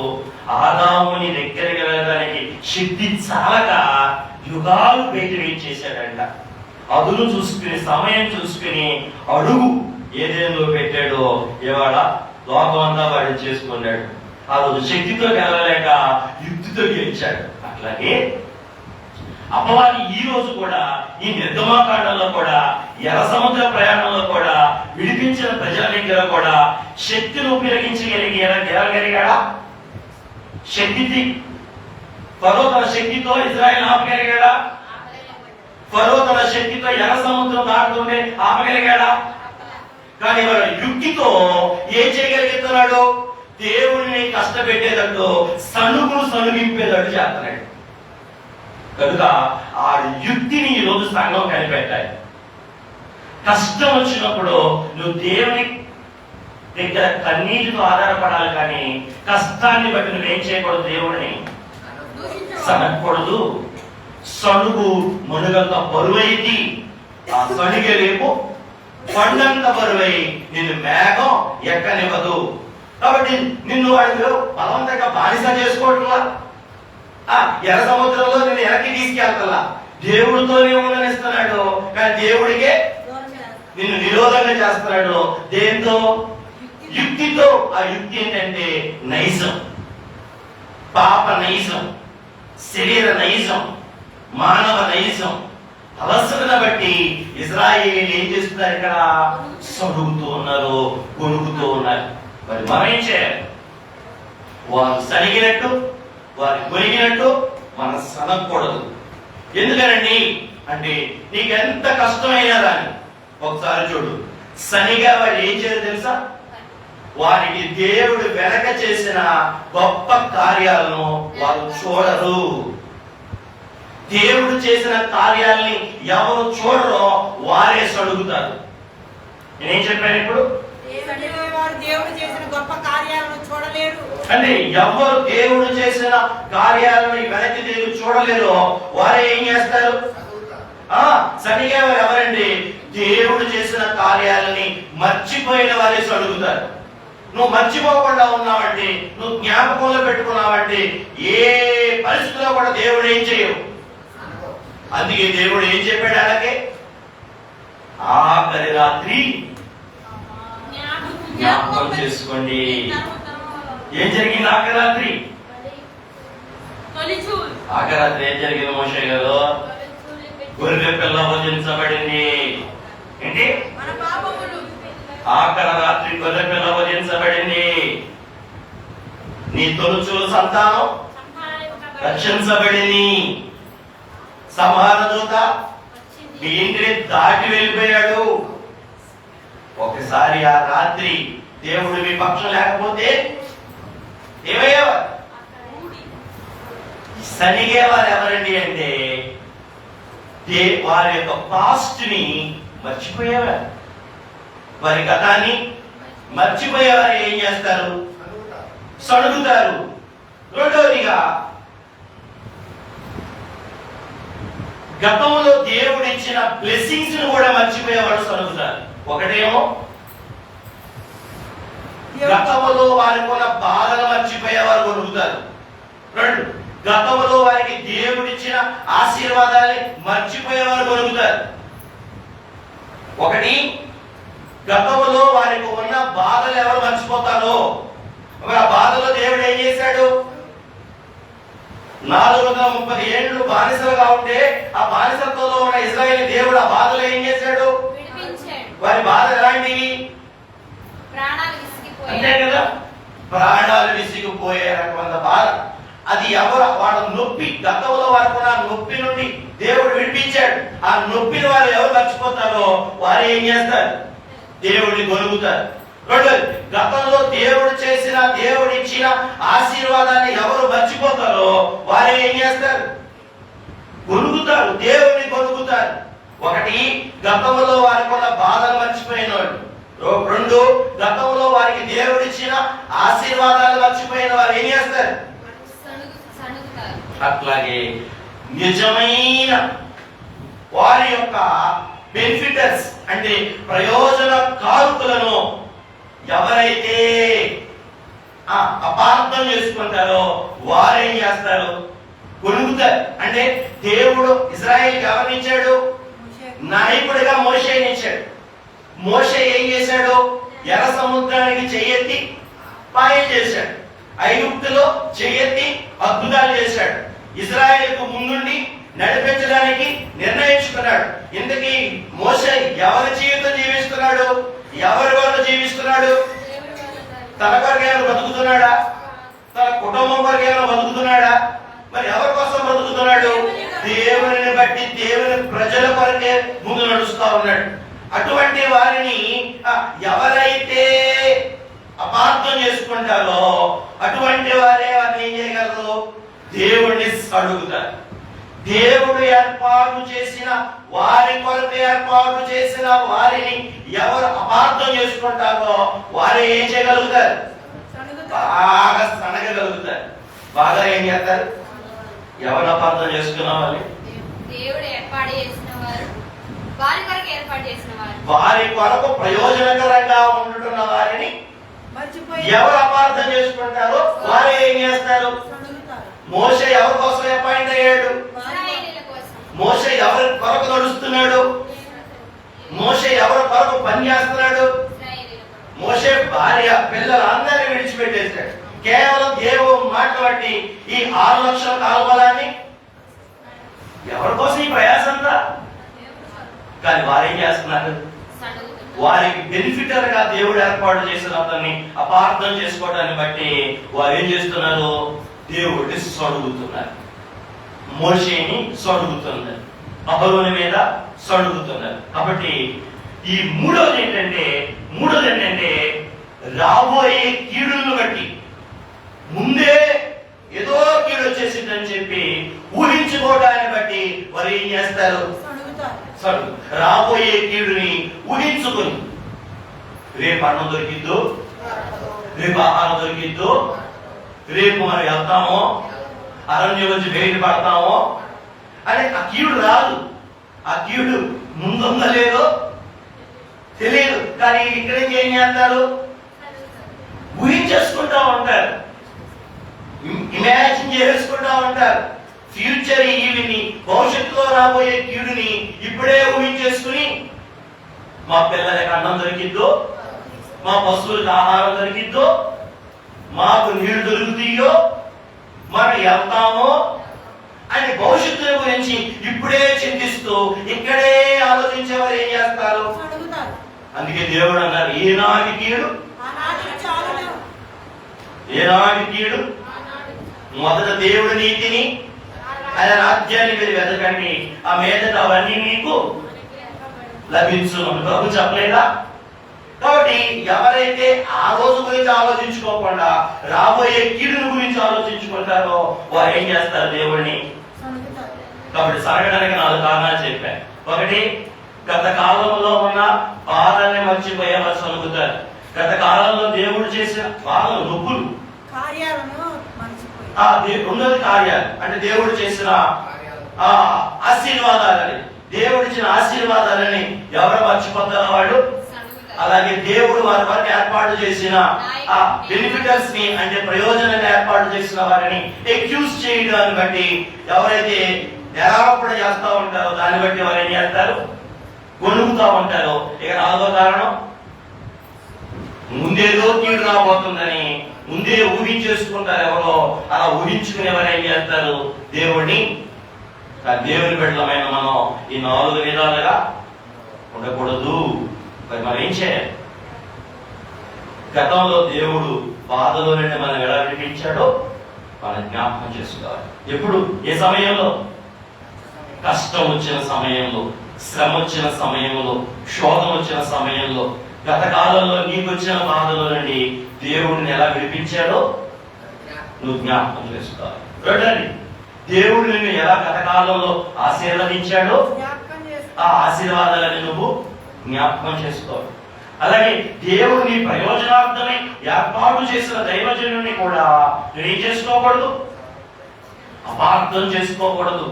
ఆదాముని దగ్గరికి వెళ్ళడానికి శక్తి చాలక యుగాలు బయట వేయించేశాడంట. అదును చూసుకుని సమయం చూసుకుని అడుగు ఏదేందో పెట్టాడో ఇవాళ లోకం అంతా వాడు చేసుకున్నాడు. ఆ రోజు శక్తితో గెలవలేక యుక్తితో గెలిచాడు. అట్లాగే అపవాది ఈ రోజు కూడా ఈ నిర్గమాకాండంలో కూడా ఎర్ర సముద్ర ప్రయాణంలో కూడా విడిపించిన ప్రజల దగ్గర కూడా శక్తిని ఉపయోగించగలిగాడా? శక్తి ఫరో తన శక్తితో ఇజ్రాయెల్ ఆపగలిగాడా? ఫరో తన శక్తితో ఎర్ర సముద్రం దాటుతుంటే ఆపగలిగాడా? కానీ వాడు యుక్తితో ఏం చేయగలుగుతున్నాడు, దేవుడిని కష్టపెట్టేటట్టు సణుగింపేటట్టు చేస్తున్నాడు. కనుక ఆ యుక్తిని ఈ రోజు సంఘం కనిపెట్టాలి. కష్టం వచ్చినప్పుడు నువ్వు దేవుని దగ్గర కన్నీటితో ఆధారపడాలి, కానీ కష్టాన్ని బట్టి నువ్వేం చేయకూడదు, దేవుడిని సనకూడదు. సణుగు మనుగంత బరువైంది, ఆ సణుగే రేపు కొండంత బరువై నిన్ను మేఘం ఎక్కనివ్వదు. కాబట్టి నిన్ను వాడు బలవంతంగా బానిస చేసుకోవట్లా, ఎర్ర సముద్రంలో నిన్ను వెనక్కి తీసుకెళ్తలా, దేవుడితోనే ఉండనిస్తున్నాడు. కానీ దేవుడికే నిన్ను నిరోధంగా చేస్తున్నాడు. దేంతో? యుక్తితో. ఆ యుక్తి ఏంటంటే నైజం, పాప నైజం, శరీర నైజం, మానవ నైజం. అవసరత బట్టి ఇజ్రాయేలీలు ఏం చేస్తున్నారు, ఇక్కడ సడుగుతూ ఉన్నారు, కొనుగుతూ ఉన్నారు. మరి మనం ఏం చేయాలి? వారు సరిగినట్టు, వారు కొరిగినట్టు మనం సనకూడదు. ఎందుకనండి అంటే నీకు ఎంత కష్టమైనా కానీ ఒకసారి చూడు. సనిగా వాళ్ళు ఏం చేయరు తెలుసా? వారికి దేవుడు వెనక చేసిన గొప్ప కార్యాలను వారు చూడరు. దేవుడు చేసిన కార్యాలని ఎవరు చూడరో వారే సడుగుతారు. నేనేం చెప్పాను ఇప్పుడు? దేవుడు చేసిన గొప్ప కార్యాలను చూడలేరు. అంటే ఎవరు దేవుడు చేసిన కార్యాలను వెనక్కి దేవుడు చూడలేరో వారే ఏం చేస్తారు? సరిగా ఎవరండి? దేవుడు చేసిన కార్యాలని మర్చిపోయిన వారే సడుగుతారు. నువ్వు మర్చిపోకుండా ఉన్నావంటే, నువ్వు జ్ఞాపకంలో పెట్టుకున్నావంటే ఏ పరిస్థితిలో కూడా దేవుడు ఏం చేయవు. అందుకే దేవుడు ఏం చెప్పాడు? అలాగే ఆఖరి రాత్రి జ్ఞాపకం చేసుకోండి. ఏం జరిగింది ఆఖరి రాత్రి? ఆఖరి రాత్రి ఏం జరిగింది మోషే గారు? గొర్రె పిల్ల వధించబడింది. ఏంటి? ఆఖరి రాత్రి గొర్రె పిల్ల వధించబడింది. నీ తొలుచు సంతానం రక్షించబడింది. సంహార దూత మీ ఇంటిని దాటి వెళ్ళిపోయాడు. ఒకసారి ఆ రాత్రి దేవుడు మీ పక్షం లేకపోతే ఏమయ్యేవారు? సనిగేవారు ఎవరండి అంటే వారి యొక్క పాస్ట్ ని మర్చిపోయేవారు. వారి గతాన్ని మర్చిపోయేవారు ఏం చేస్తారు? సడుగుతారు. రెండవదిగా గతంలో దేవుడు ఇచ్చిన బ్లెస్సింగ్స్ ను కూడా మర్చిపోయేవాడు సడుగుతారు. ఒకటేమో గతంలో వారికి ఉన్న బాధలు మర్చిపోయేవారు కొనుగుతారు. రెండు, గతంలో వారికి దేవుడిచ్చిన ఆశీర్వాదాన్ని మర్చిపోయేవారు కొనుగుతారు. ఒకటి, గతంలో వారికి ఉన్న బాధలు ఎవరు మర్చిపోతారో, ఆ బాధలో దేవుడు ఏం చేశాడు? 430 ఏళ్ళు బానిసలుగా ఉంటే ఆ బానిసత్వంలో ఉన్న ఇశ్రాయేలు దేవుడు ఆ బాధలు ఏం చేశాడు? వారి బాధ ఎలాంటివి? అంతే కదా, ప్రాణాలు విసిగిపోయే రకమైన బాధ. అది ఎవరు? వాడు నొప్పి. గతంలో వారికి ఉన్న నొప్పి నుండి దేవుడు విడిపించాడు. ఆ నొప్పిని వారు ఎవరు మర్చిపోతారో వారు ఏం చేస్తారు? దేవుడిని గొలుగుతారు. రెండోది, గతంలో దేవుడు చేసిన దేవుడు ఇచ్చిన ఆశీర్వాదాన్ని ఎవరు మర్చిపోతారో వారు ఏం చేస్తారు? గొలుగుతారు. దేవుడిని గొలుగుతారు. ఒకటి, గతంలో వారికి ఉన్న బాధలు మర్చిపోయిన వాళ్ళు. రెండు, గతంలో వారికి దేవుడు ఇచ్చిన ఆశీర్వాదాలు మర్చిపోయిన వారు ఏం చేస్తారు? అట్లాగే నిజమైన వారి యొక్క బెనిఫిటర్స్ అంటే ప్రయోజనకారుకులను ఎవరైతే అపార్థం చేసుకుంటారో వారేం చేస్తారు? కొనుగుతారు. అంటే దేవుడు ఇశ్రాయేలుకి ఎవరిని ఇచ్చాడు? నాయకుడిగా మోషేని ఇచ్చాడు. మోషే ఏం చేశాడు? ఎర్ర సముద్రానికి చెయ్యెత్తి పాయం చేశాడు. ఐగుప్తులో చెయ్యెత్తి అద్భుతాలు చేశాడు. ఇశ్రాయేలుకు ముందుండి నడిపించడానికి నిర్ణయించుకున్నాడు. ఇంతకీ మోషే ఎవరి జీవితం జీవిస్తున్నాడు? ఎవరి వల్ల జీవిస్తున్నాడు? తన కొరకేమైనా బతుకుతున్నాడా? తన కుటుంబం కొరకేమైనా బతుకుతున్నాడా? మరి ఎవరి కోసం బతుకుతున్నాడు? దేవుని బట్టి, దేవుని ప్రజల కొరకే ముందు నడుస్తా ఉన్నాడు. అటువంటి వారిని ఎవరైతే అపార్థం చేసుకుంటారో అటువంటి వారే వారిని ఏం చేయగలరు? దేవుణ్ణి అడుగుతారు. దేవుడు ఏర్పాటు చేసిన వారి కొరకు ఏర్పాటు చేసిన వారిని ఎవరు అపార్థం చేసుకుంటారో వారు ఏం చేయగలుగుతారు? బాగా సనగలుగుతారు. బాగా ఏం చేస్తారు? ఎవరు అపార్థం చేసుకున్న వాళ్ళు? దేవుడు ఏర్పాటు చేసిన వారు, వారి కొరకు ఏర్పాటు చేసిన వారు, వారి కొరకు ప్రయోజనకరంగా ఉంటున్న వారిని ఎవరు అపార్థం చేసుకుంటారో వారు ఏం చేస్తారు? మోషే ఎవరి కోసం అపాయింట్ అయ్యాడు? మోషే ఎవరి కొరకు నడుస్తున్నాడు? మోషే ఎవరి కొరకు పని చేస్తున్నాడు? మోషే భార్య పిల్లలు అందరినీ విడిచిపెట్టేశాడు. కేవలం దేవుడు మాట్లాడి ఈ 6 లక్షల కాల్బలాన్ని ఎవరి కోసం ఈ ప్రయాసంతా? కానీ వారేం చేస్తున్నారు? వారికి బెనిఫిటర్ గా దేవుడు ఏర్పాటు చేసిన అతన్ని అపార్థం చేసుకోవడాన్ని బట్టి వారు ఏం చేస్తున్నారు? దేవుడిని సడుగుతున్నారు. మోషేని సడుగుతున్నారు. అహరోను మీద సడుగుతున్నారు. కాబట్టి ఈ మూడోది ఏంటంటే రాబోయే కీడులను బట్టి ముందే ఏదో కీడు వచ్చేసిందని చెప్పి ఊహించుకోవడాన్ని బట్టి వారు ఏం చేస్తారు? రాబోయే కీడుని ఊహించుకుని రేపు అన్నం దొరికిద్దు, రేపు ఆహారం దొరికిద్దు, రేపు మనం వెళ్తామో అరణ్యం నుంచి బయట పడతామో అని ఆ కీడు రాదు. ఆ కీడు ముందుందో లేదో తెలియదు, కానీ ఇక్కడ ఏం చేస్తారు? ఊహించేసుకుంటా ఉంటారు, ఇమాజిన్ చేసుకుంటా ఉంటారు. ఫ్యూచర్ ఈవిని, భవిష్యత్తులో రాబోయే కీడుని ఇప్పుడే ఊహించేసుకుని మా పిల్లలకి అన్నం దొరికిద్దో, మా పశువులకు ఆహారం దొరికిద్దో, మాకు నీళ్లు దొరుకుతాయో, మనం వెళ్తామో అని భవిష్యత్తు గురించి ఇప్పుడే చింతిస్తూ ఇక్కడే ఆలోచించేవారు ఏం చేస్తారు? అందుకే దేవుడు అన్నారు, ఏనాటి కీడు మొదట దేవుడి నీతిని ఆయన రాజ్యాన్ని మీరు వెతకండి, ఆ మీదట అవన్నీ మీకు లభించును. ప్రభు చెప్పలేదా? కాబట్టి ఎవరైతే ఆ రోజు గురించి ఆలోచించుకోకుండా రాబోయే కీడుని గురించి ఆలోచించుకుంటారో వారు ఏం చేస్తారు? దేవుడిని. కాబట్టి సరగడానికి 4 కారణాలు చెప్పారు. ఒకటి, గత కాలంలో ఉన్న బాధల్ని మర్చిపోయే వారు సనుగుతారు. గత కాలంలో దేవుడు చేసిన బాధలు, నొప్పులు, రెండోది కార్యాలు అంటే దేవుడు చేసిన ఆశీర్వాదాలని, దేవుడిచ్చిన ఆశీర్వాదాలని ఎవరు మర్చిపోతారో వాడు. అలాగే దేవుడు వారి వరకు ఏర్పాటు చేసిన ఆ బెనిఫిటర్స్ ని అంటే ప్రయోజనాన్ని ఏర్పాటు చేసిన వారిని ఎక్యూజ్ చేయడాన్ని బట్టి ఎవరైతే నిరాపణ చేస్తా ఉంటారో దాన్ని బట్టి వారు ఏం చేస్తారు? గొనుగుతా ఉంటారో. ఇక 4వ కారణం, ముందేదో కీడు రాబోతుందని ముందే ఊహించేసుకుంటారు ఎవరో. అలా ఊహించుకుని ఎవరు ఏం చేస్తారు? దేవుడిని. దేవుని బిడ్డలమైన మనం ఈ 4 విధాలుగా ఉండకూడదు. మరి ఏం చేయాలి? గతంలో దేవుడు బాధలో నుండి మనం ఎలా విడిపించాడో మనం జ్ఞాపకం చేసుకోవాలి. ఎప్పుడు? ఏ సమయంలో? కష్టం వచ్చిన సమయంలో, శ్రమ వచ్చిన సమయంలో, శోధన వచ్చిన సమయంలో, గత కాలంలో నీకు వచ్చిన బాధలో నుండి దేవుడిని ఎలా విడిపించాడో నువ్వు జ్ఞాపకం చేసుకోవాలి. చూడండి, దేవుడు నిన్ను ఎలా గత కాలంలో ఆశీర్వదించాడో ఆ ఆశీర్వాదాలని నువ్వు జ్ఞాపకం చేసుకోవాలి. అలాగే దేవుడు నీ ప్రయోజనార్థమై ఏర్పాటు చేసిన దైవజనుని కూడా ఏం చేసుకోకూడదు? అపార్థం చేసుకోకూడదు.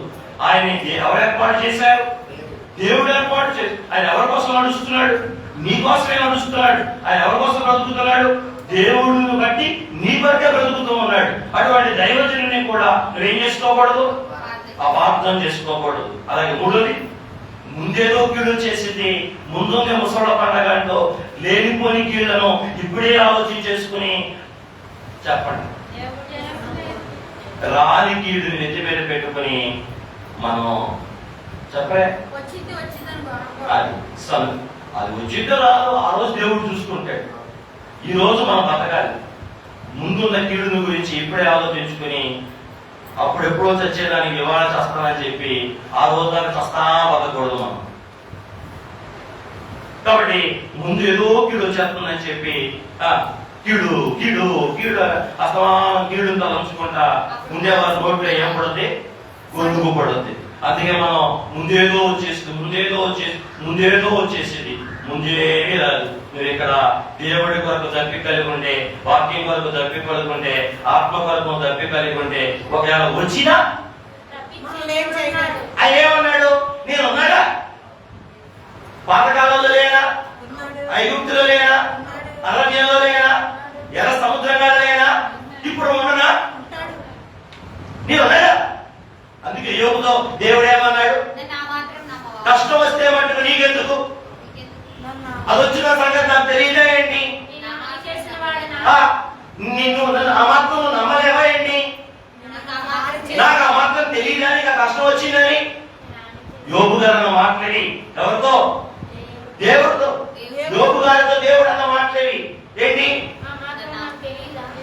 ఆయన ఎవరు ఏర్పాటు చేశారు? దేవుడు ఏర్పాటు చేసి ఆయన ఎవరి కోసం నడుస్తున్నాడు? నీ కోసమే నడుస్తున్నాడు. ఆయన ఎవరి కోసం బ్రతుకుతున్నాడు? దేవుడిని బట్టి నీ వరకే బ్రతుకుతూ ఉన్నాడు. అటువంటి దైవజనుని కూడా నువ్వేం చేసుకోకూడదు? అపార్థం చేసుకోకూడదు. అలాగే మూడోది, ముందేదో కీడు చేసింది, ముందుండే ముసళ్ళ పండగ అంటూ లేనిపోని కీళ్లను ఇప్పుడే ఆలోచించేసుకుని చెప్పండి. రాని కీడుని నెత్తి మీద పెట్టుకుని మనం చెప్పే అది వచ్చిందో రాదు ఆ రోజు దేవుడు చూసుకుంటాడు. ఈ రోజు మనం బతకాలి. ముందున్న కీడుని గురించి ఇప్పుడే ఆలోచించుకుని అప్పుడెప్పుడో చచ్చేదానికి ఇవాళ చేస్తానని చెప్పి ఆ రోజు దాకా చస్తా బతకూడదు మనం. కాబట్టి ముందు ఏదో కీడు వచ్చేస్తుందని చెప్పి కీడు కీడు కీడు అసమానం కీడుని తలంచుకుంటా ఉండేవారు రోడ్లో ఏం పడుతుంది? గొడుగు పడుతుంది. అందుకే మనం ముందేదో వచ్చేసింది ముందే రాదు. మీరు ఇక్కడ దేవుడి కొరకు దప్పి కలిగి ఉంటే, వాక్యం కొరకు దప్పి కలిగి ఉంటే, ఆత్మ కొరకు దప్పి కలిగి ఉంటే ఒకవేళ వచ్చినా అయ్యేమన్నాడు? నేను ఉన్నాడా? పాతకాలంలో లేనా? ఐగుప్తులో లేనా? అరణ్యంలో లేనా? ఎర్ర సముద్రంగా లేనా? ఇప్పుడు ఉండనా? నేను ఉన్నాడా? అందుకే యోగుతో దేవుడు ఏమన్నాడు? కష్టం వస్తే మటుకు నీకెందుకు? అది వచ్చిన సంగతి నాకు తెలియదా ఏంటి? నిన్ను ఆ మాత్రం నమ్మలేవా ఏంటి? నాకు ఆ మాత్రం తెలియదని, నాకు కష్టం వచ్చిందని యోగు గారు మాట్లాడి ఎవరితో? దేవుడితో. యోగు గారితో దేవుడు అన్న మాట్లాడి ఏంటి?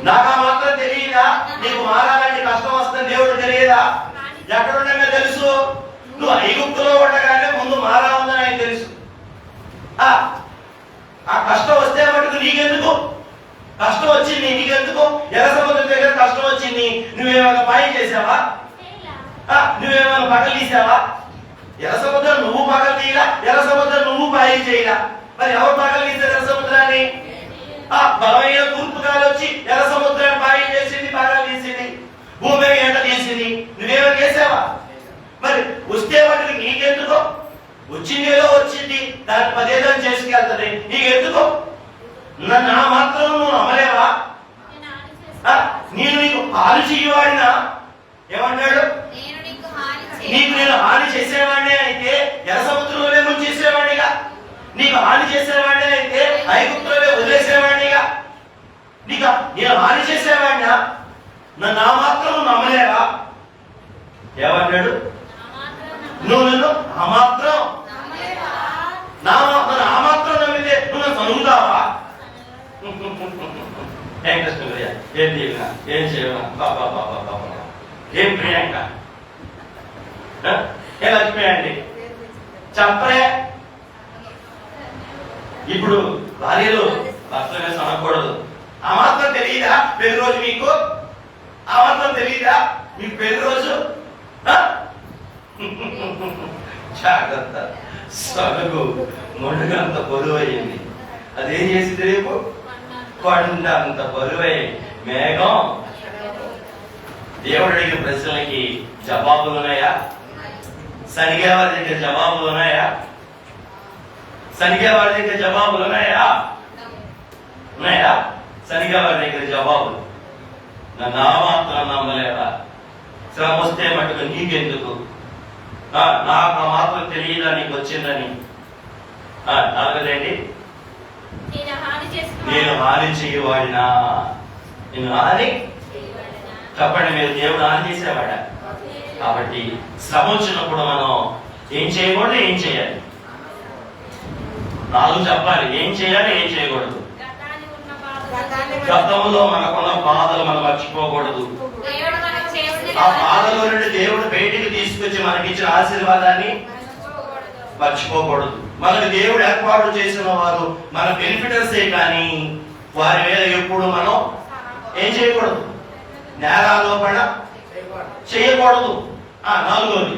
నాకు ఆ మాత్రం తెలియదా? నీకు మారాలని కష్టం వస్తుంది దేవుడు తెలియదా? ఎక్కడుండగా తెలుసు? నువ్వు ఐగుప్తులో ఉండగానే ముందు మారా ఉందని ఆయన తెలుసు. కష్టం వచ్చింది నీకెందుకు? ఎర్ర సముద్రం దగ్గర కష్టం వచ్చింది, నువ్వేమైనా పాయం చేసావా? నువ్వేమైనా పగలు తీసావా? ఎర్ర సముద్రం నువ్వు పగలు తీయలా, ఎర్ర సముద్రం నువ్వు పాయం చేయలా. మరి ఎవరు పగలు తీశారు ఎర్ర సముద్రాన్ని? బలమైన తూర్పు గాలి వచ్చి ఎర్ర సముద్రాన్ని పాయం చేసింది, పగలు తీసింది, భూమి ఎండ తీసింది. నువ్వేమైనా చేసావా? మరి వస్తే వాటికి నీకెందుకో? వచ్చింది ఏదో వచ్చింది, దాన్ని పదేదని చేసుకెళ్తుంది, నీకెందుకో? నా మాత్రం నువ్వు నమ్మలేవా? నేను నీకు హాని చెయ్యవాడినా? ఏమన్నాడు? నీకు నేను హాని చేసేవాడినే అయితే ఎర్ర సముద్రంలోనే ముంచేసేవాడిగా, నీకు హాని చేసేవాడినే అయితే ఐగుప్తులోనే వదిలేసేవాడిగా. నీకు నేను హాని చేసేవాడినా? నా మాత్రం నువ్వు నమ్మలేవా? ఏమన్నాడు? నువ్వు నన్ను ఆ మాత్రం నమ్మితే నువ్వు నన్ను చదువుతావా? ఏం కృష్ణయ్య, ఏం దీవెన, ఏం చేయవా? బాబా బాబా బాబా, ఏం ప్రియాంక, ఏ లక్ష్మి అండి చెప్పరే. ఇప్పుడు భార్యలు భర్తల మీద అనకూడదు. ఆ మాత్రం తెలియదా పెళ్లి రోజు మీకు? ఆ మాత్రం తెలియదా మీకు పెళ్లి రోజు? జాగ్రత్త, సగగు మొండగంత బరువు అయ్యింది. అదేం చేసింది? రేపు కొండ అంత బరువై మేఘం. దేవుడు అడిగిన ప్రశ్నలకి జవాబులు ఉన్నాయా? సరిగా వారి దగ్గర జవాబులు ఉన్నాయా? సరిగా వారి దగ్గర జవాబులు ఉన్నాయా? ఉన్నాయా? సరిగా వారి దగ్గర జవాబులు. నా మాత్రం నమ్మలేదా? శ్రమ వస్తే మటుకు నీకెందుకు? నాకు ఆ మాత్రం తెలియదా నీకు వచ్చిందని? నాలుగదేంటి? నేను హాని చేయవాడినా? నేను హాని చెప్పండి, మీరు దేవుడు హాని చేసేవాడా? కాబట్టి శ్రమ వచ్చినప్పుడు మనం ఏం చేయకూడదు, ఏం చేయాలి? నాలుగు చెప్పాలి. ఏం చేయాలి, ఏం చేయకూడదు. గతంలో మనకున్న బాధలు మనం మర్చిపోకూడదు. ఆ బాధలో నుండి దేవుడు బయటికి తీసుకొచ్చి మనకిచ్చిన ఆశీర్వాదాన్ని మర్చిపోకూడదు. మనకు దేవుడు ఏర్పాటు చేసిన వారు మన బెనిఫిటర్సే, కానీ వారి మీద ఎప్పుడు మనం ఏం చేయకూడదు, నేరాలోపణ చేయకూడదు. నాలుగోది,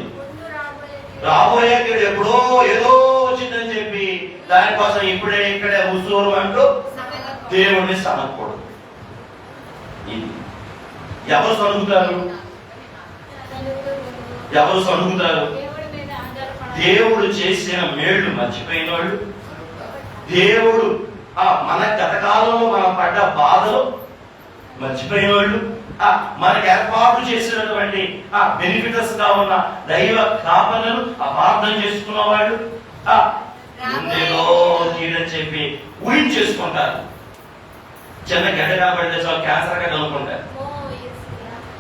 రాబోయే ఎప్పుడో ఏదో వచ్చిందని చెప్పి దానికోసం ఇప్పుడే ఇక్కడే ఉసూరు అంటూ దేవుడిని సనకూడదు. ఎవరు సనుగుతారు? ఎవరు సనుగుతారు? దేవుడు చేసిన మేళ్లు మర్చిపోయిన వాళ్ళు, దేవుడు మన గతకాలంలో మనం పడ్డ బాధలు మర్చిపోయిన వాళ్ళు, మనకు ఏర్పాటు చేసినటువంటి బెనిఫిటర్స్ గా ఉన్న దైవ కాపనలు అపార్థం చేసుకున్న వాళ్ళు ముందేదో తీయని చెప్పి ఊహించేసుకుంటారు. చిన్న గడ్డ కాబడితే చాలు క్యాన్సర్ గా అనుకుంటారు.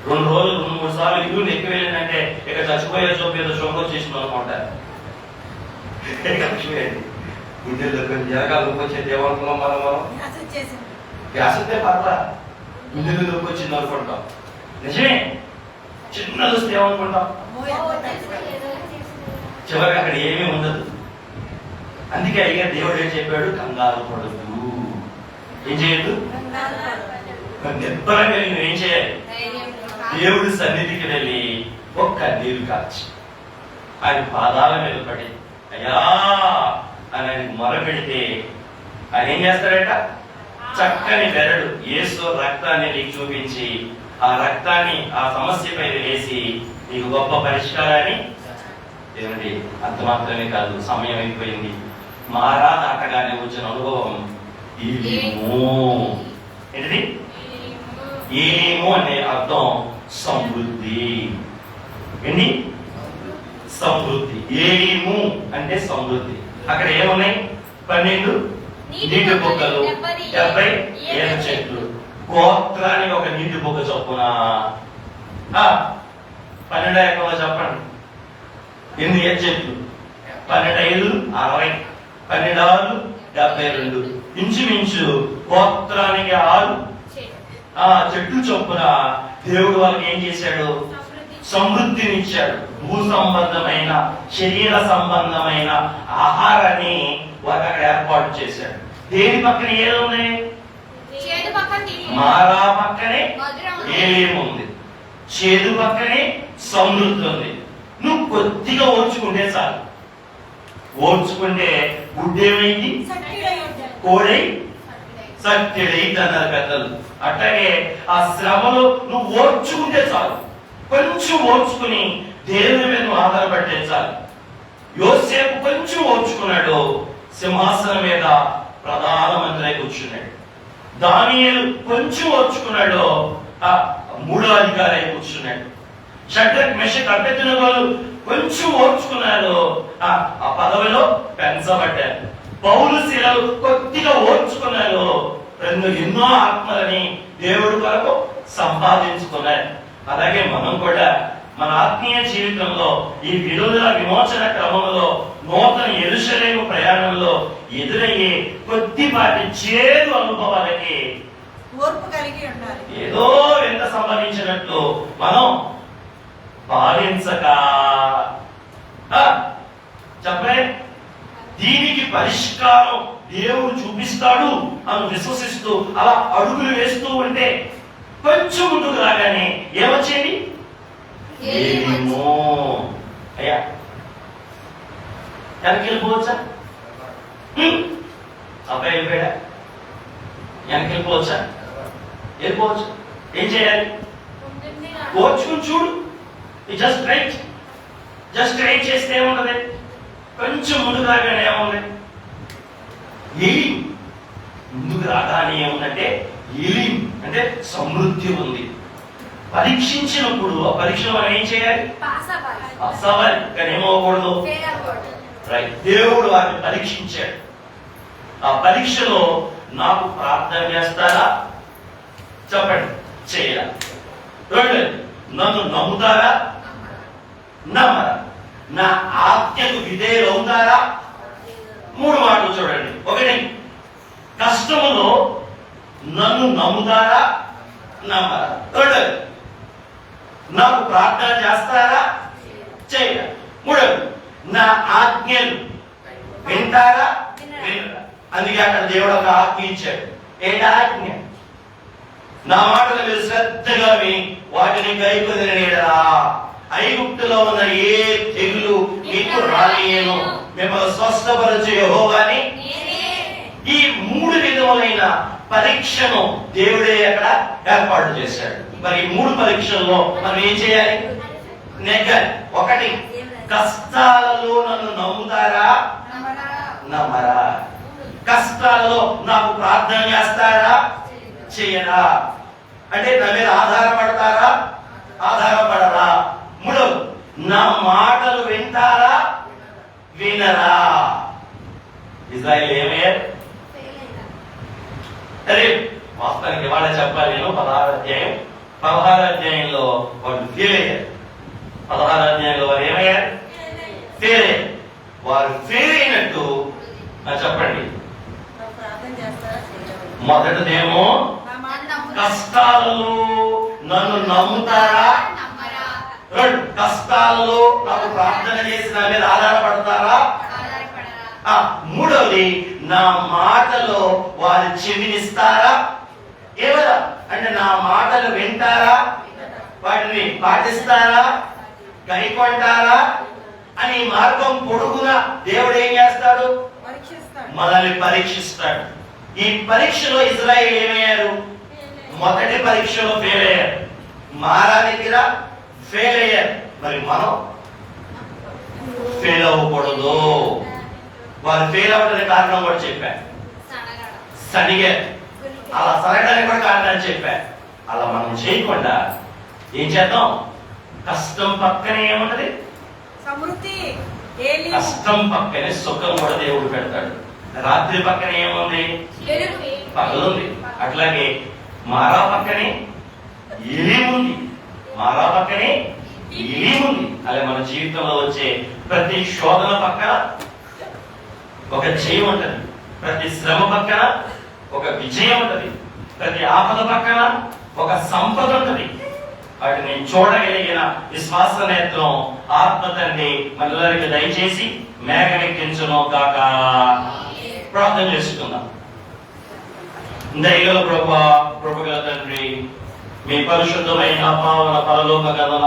2 రోజులు 2-3 సార్లు ఇల్లు ఎక్కువ వెళ్ళిందంటే ఇక చచ్చిపోయే చోపు ఏదో షోకో చేసిన అనుకుంటారు. గుండెల్లో కొన్ని జరగాలు వచ్చేది ఏమనుకున్నాం మనం గ్యాస్ వస్తే పర్లా, గుండెలు నొప్పి వచ్చింది అనుకుంటాం. నిజమే, చిన్న చూస్తే ఏమనుకుంటాం, చివరికి అక్కడ ఏమీ ఉండదు. అందుకే అయ్యా దేవుడు ఏం చెప్పాడు? కంగారు పడద్దు. ఏం చేయొద్దు? నిబ్బరంగా నువ్వు ఏం చేయాలి? దేవుడి సన్నిధికి వెళ్ళి ఒక్క నీరు కాచి ఆయన పాదాల మీద పడి అయ్యా అని ఆయనకు మొరపెడితే ఆయన ఏం చేస్తాడట? చక్కని బెరడు యేసు రక్తాన్ని నీకు చూపించి ఆ రక్తాన్ని ఆ సమస్యపై వేసి నీకు గొప్ప పరిష్కారాన్ని. ఏమండి, అంత మాత్రమే కాదు, సమయం అయిపోయింది. మారా దాటగానే వచ్చిన అనుభవం ఏంటిది? ఏమో అనే అర్థం సమృద్ధి. ఏంటి? సమృద్ధి. ఏమో అంటే సమృద్ధి. అక్కడ ఏమున్నాయి? 12 నీటి బొక్కలు, 70 చెట్లు, గోత్రానికి ఒక నీటి బొక్క చొప్పున 12 ఎకరాలు చెప్పండి. ఎన్ని చెట్లు? 12 60, 12 72, ఇంచుమించు గోత్రానికి 6 చెట్లు చొప్పున దేవుడు వాళ్ళకి ఏం చేశాడు? సమృద్ధినిచ్చాడు. భూ సంబంధమైన శరీర సంబంధమైన ఆహారాన్ని వాళ్ళకి అక్కడ ఏర్పాటు చేశాడు. దేని పక్కన ఏదో ఉన్నాయి? మారా పక్కనే మధురం ఏలేము ఉంది, చేదు పక్కనే సమృద్ధి ఉంది. నువ్వు కొద్దిగా ఓర్చుకుంటే చాలు. ఓర్చుకుంటే గుడ్డేమైంది, కోడై సత్యుడైంది అన్నారు పెద్దలు. అట్లాగే ఆ శ్రమలో నువ్వు ఓర్చుకుంటే చాలు. కొంచెం ఓర్చుకుని దేవుని మీద నువ్వు ఆధారపడితే చాలు. యోసేపు కొంచెం ఓర్చుకున్నాడు, సింహాసనం మీద ప్రధానమంత్రి కూర్చున్నాడు. దానియేలు కొంచెం ఓర్చుకున్నాడు, ఆ 3వ అధికారి కూర్చున్నాడు. షడ్రక్ మెషక్ అబేద్నెగోలు కొంచెం ఓర్చుకున్నారు, ఆ పదవిలో పెంచబడ్డారు. పౌలు శీలలు కొద్దిగా ఓర్చుకున్నారు, ఎన్నో ఆత్మలని దేవుడు కొరకు సంపాదించుకున్నారు. అలాగే మనం కూడా మన ఆత్మీయ జీవితంలో ఈ విడుదల విమోచన క్రమంలో నూతన యెరూషలేము ప్రయాణంలో ఎదురయ్యే కొద్దిపాటి చేదు అనుభవాలకి ఓర్పు కలిగి ఉండాలి. ఏదో ఎంత సంబంధించినట్లు మనం భావించక చెప్పే దీనికి పరిష్కారం దేవుడు చూపిస్తాడు అని విశ్వసిస్తూ అలా అడుగులు వేస్తూ ఉంటే కొంచెం ముందుకు రాగానే ఏమొచ్చేది, ఏమో అయ్యా వెనక్కి వెళ్ళిపోవచ్చా, అబ్బాయి వెళ్ళిపోయా, వెనక్కి వెళ్ళిపోవచ్చా, వెళ్ళిపోవచ్చు. ఏం చేయాలి, ఓర్చుకుని చూడు. జస్ట్ రైట్ చేస్తే ఏముంటది, కొంచెం ముందుకు రాగానే ఏముంది, ఎలిం. ముందుకు రాగానే ఏముందంటే ఎలిం అంటే సమృద్ధి ఉంది. పరీక్షించినప్పుడు ఆ పరీక్షలో మనం ఏం చేయాలి, అసవాలి, కానీ ఏమవ్వకూడదు. రైట్, దేవుడు వారిని పరీక్షించాడు. ఆ పరీక్షలో నాకు ప్రార్థన చేస్తారా, చెప్పండి, చేయాలి. రెండు, నన్ను నమ్ముతారా, నమ్మరా, నా ఆజ్ఞకు విధేయులు అవుతారా. 3 మాటలు చూడండి. ఒకటి, కష్టములో నన్ను నమ్ముతారా, నమ్మరా. రెండు, నాకు ప్రార్థన చేస్తారా, చేయరా. 3, నా ఆజ్ఞలు వింటారా, వినరా. అందుకే అక్కడ దేవుడు ఒక ఆజ్ఞ ఇచ్చాడు. ఏంటి ఆజ్ఞ? నా మాటలు మీరు శ్రద్ధగా విని వాటిని గైకొనరా, ఐగుప్తులో ఉన్న ఏ తెగులు మీకు రానియేను, మిమ్మల్ని స్వస్థపరచు యెహోవాని. ఈ 3 విధములైన పరీక్షను దేవుడే అక్కడ ఏర్పాటు చేశాడు. మరి ఈ 3 పరీక్షల్లో మనం ఏం చేయాలి, నెగ్గాలి. ఒకటి, కష్టాలలో నన్ను నమ్ముతారా, నమ్మరా. కష్టాలలో నాకు ప్రార్థన చేస్తారా, చేయరా. అంటే నా మీద ఆధారపడతారా, ఆధారపడరా. 3, నా మాటలు వింటారా, వినరా. ఇజ్రాయేల్ ఏమయ్యారు? అరే వాస్తవానికి ఇవాళ చెప్పాలి నేను 16వ అధ్యాయంలో వాళ్ళు ఫెయిల్ అయ్యారు. 16వ అధ్యాయంలో వారు ఏమయ్యారు? ఫెయిల్ అయ్యారు. వారు ఫెయిల్ అయినట్టు చెప్పండి. మొదటిదేమో కష్టాలలో నన్ను నమ్ముతారా, రెండు, కష్టాల్లో నాకు ప్రార్థన చేసి నా మీద ఆధారపడతారా. 3వది, నా మాటలో వారు చెవినిస్తారా, ఏమరా అంటే నా మాటలు వింటారా, వాటిని పాటిస్తారా, గైకొంటారా అని మార్గం పొడుగునా దేవుడు ఏం చేస్తాడు, మనల్ని పరీక్షిస్తాడు. ఈ పరీక్షలో ఇజ్రాయేల్ ఏమయ్యారు? మొదటి పరీక్షలో ఫెయిల్ అయ్యారు, మారా దగ్గర ఫెయిల్ అయ్యారు. మరి మనం ఫెయిల్ అవ్వకూడదు. వారు ఫెయిల్ అవ్వడానికి కారణం కూడా చెప్పారు, సడిగారు. అలా సరగడానికి కూడా కారణాలు చెప్పారు. అలా మనం చేయకుండా ఏం చేద్దాం, కష్టం పక్కనే ఏముంటది, సమృద్ధి. కష్టం పక్కనే సుఖం కూడా దేవుడు పెడతాడు. రాత్రి పక్కనే ఏముంది, పగలుంది. అట్లాగే మారా పక్కనే ఎలిముంది, మారా పక్కనే ఎలిముంది. అలా మన జీవితంలో వచ్చే ప్రతి శోధన పక్కన ఒక జయం ఉంటది, ప్రతి శ్రమ పక్కన ఒక విజయం ఉంటది, ప్రతి ఆపద పక్కన ఒక సంపద ఉంటది. వాటిని చూడగలిగిన విశ్వాస నేత్రం ఆత్మ తండ్రి మనందరికి దయచేసి మేఘమెక్కించును కాక. ప్రార్థన చేసుకుందాం. దయగల కృప కృపగల తండ్రి, మీ పరిశుద్ధమైన పావన పరలోక గణన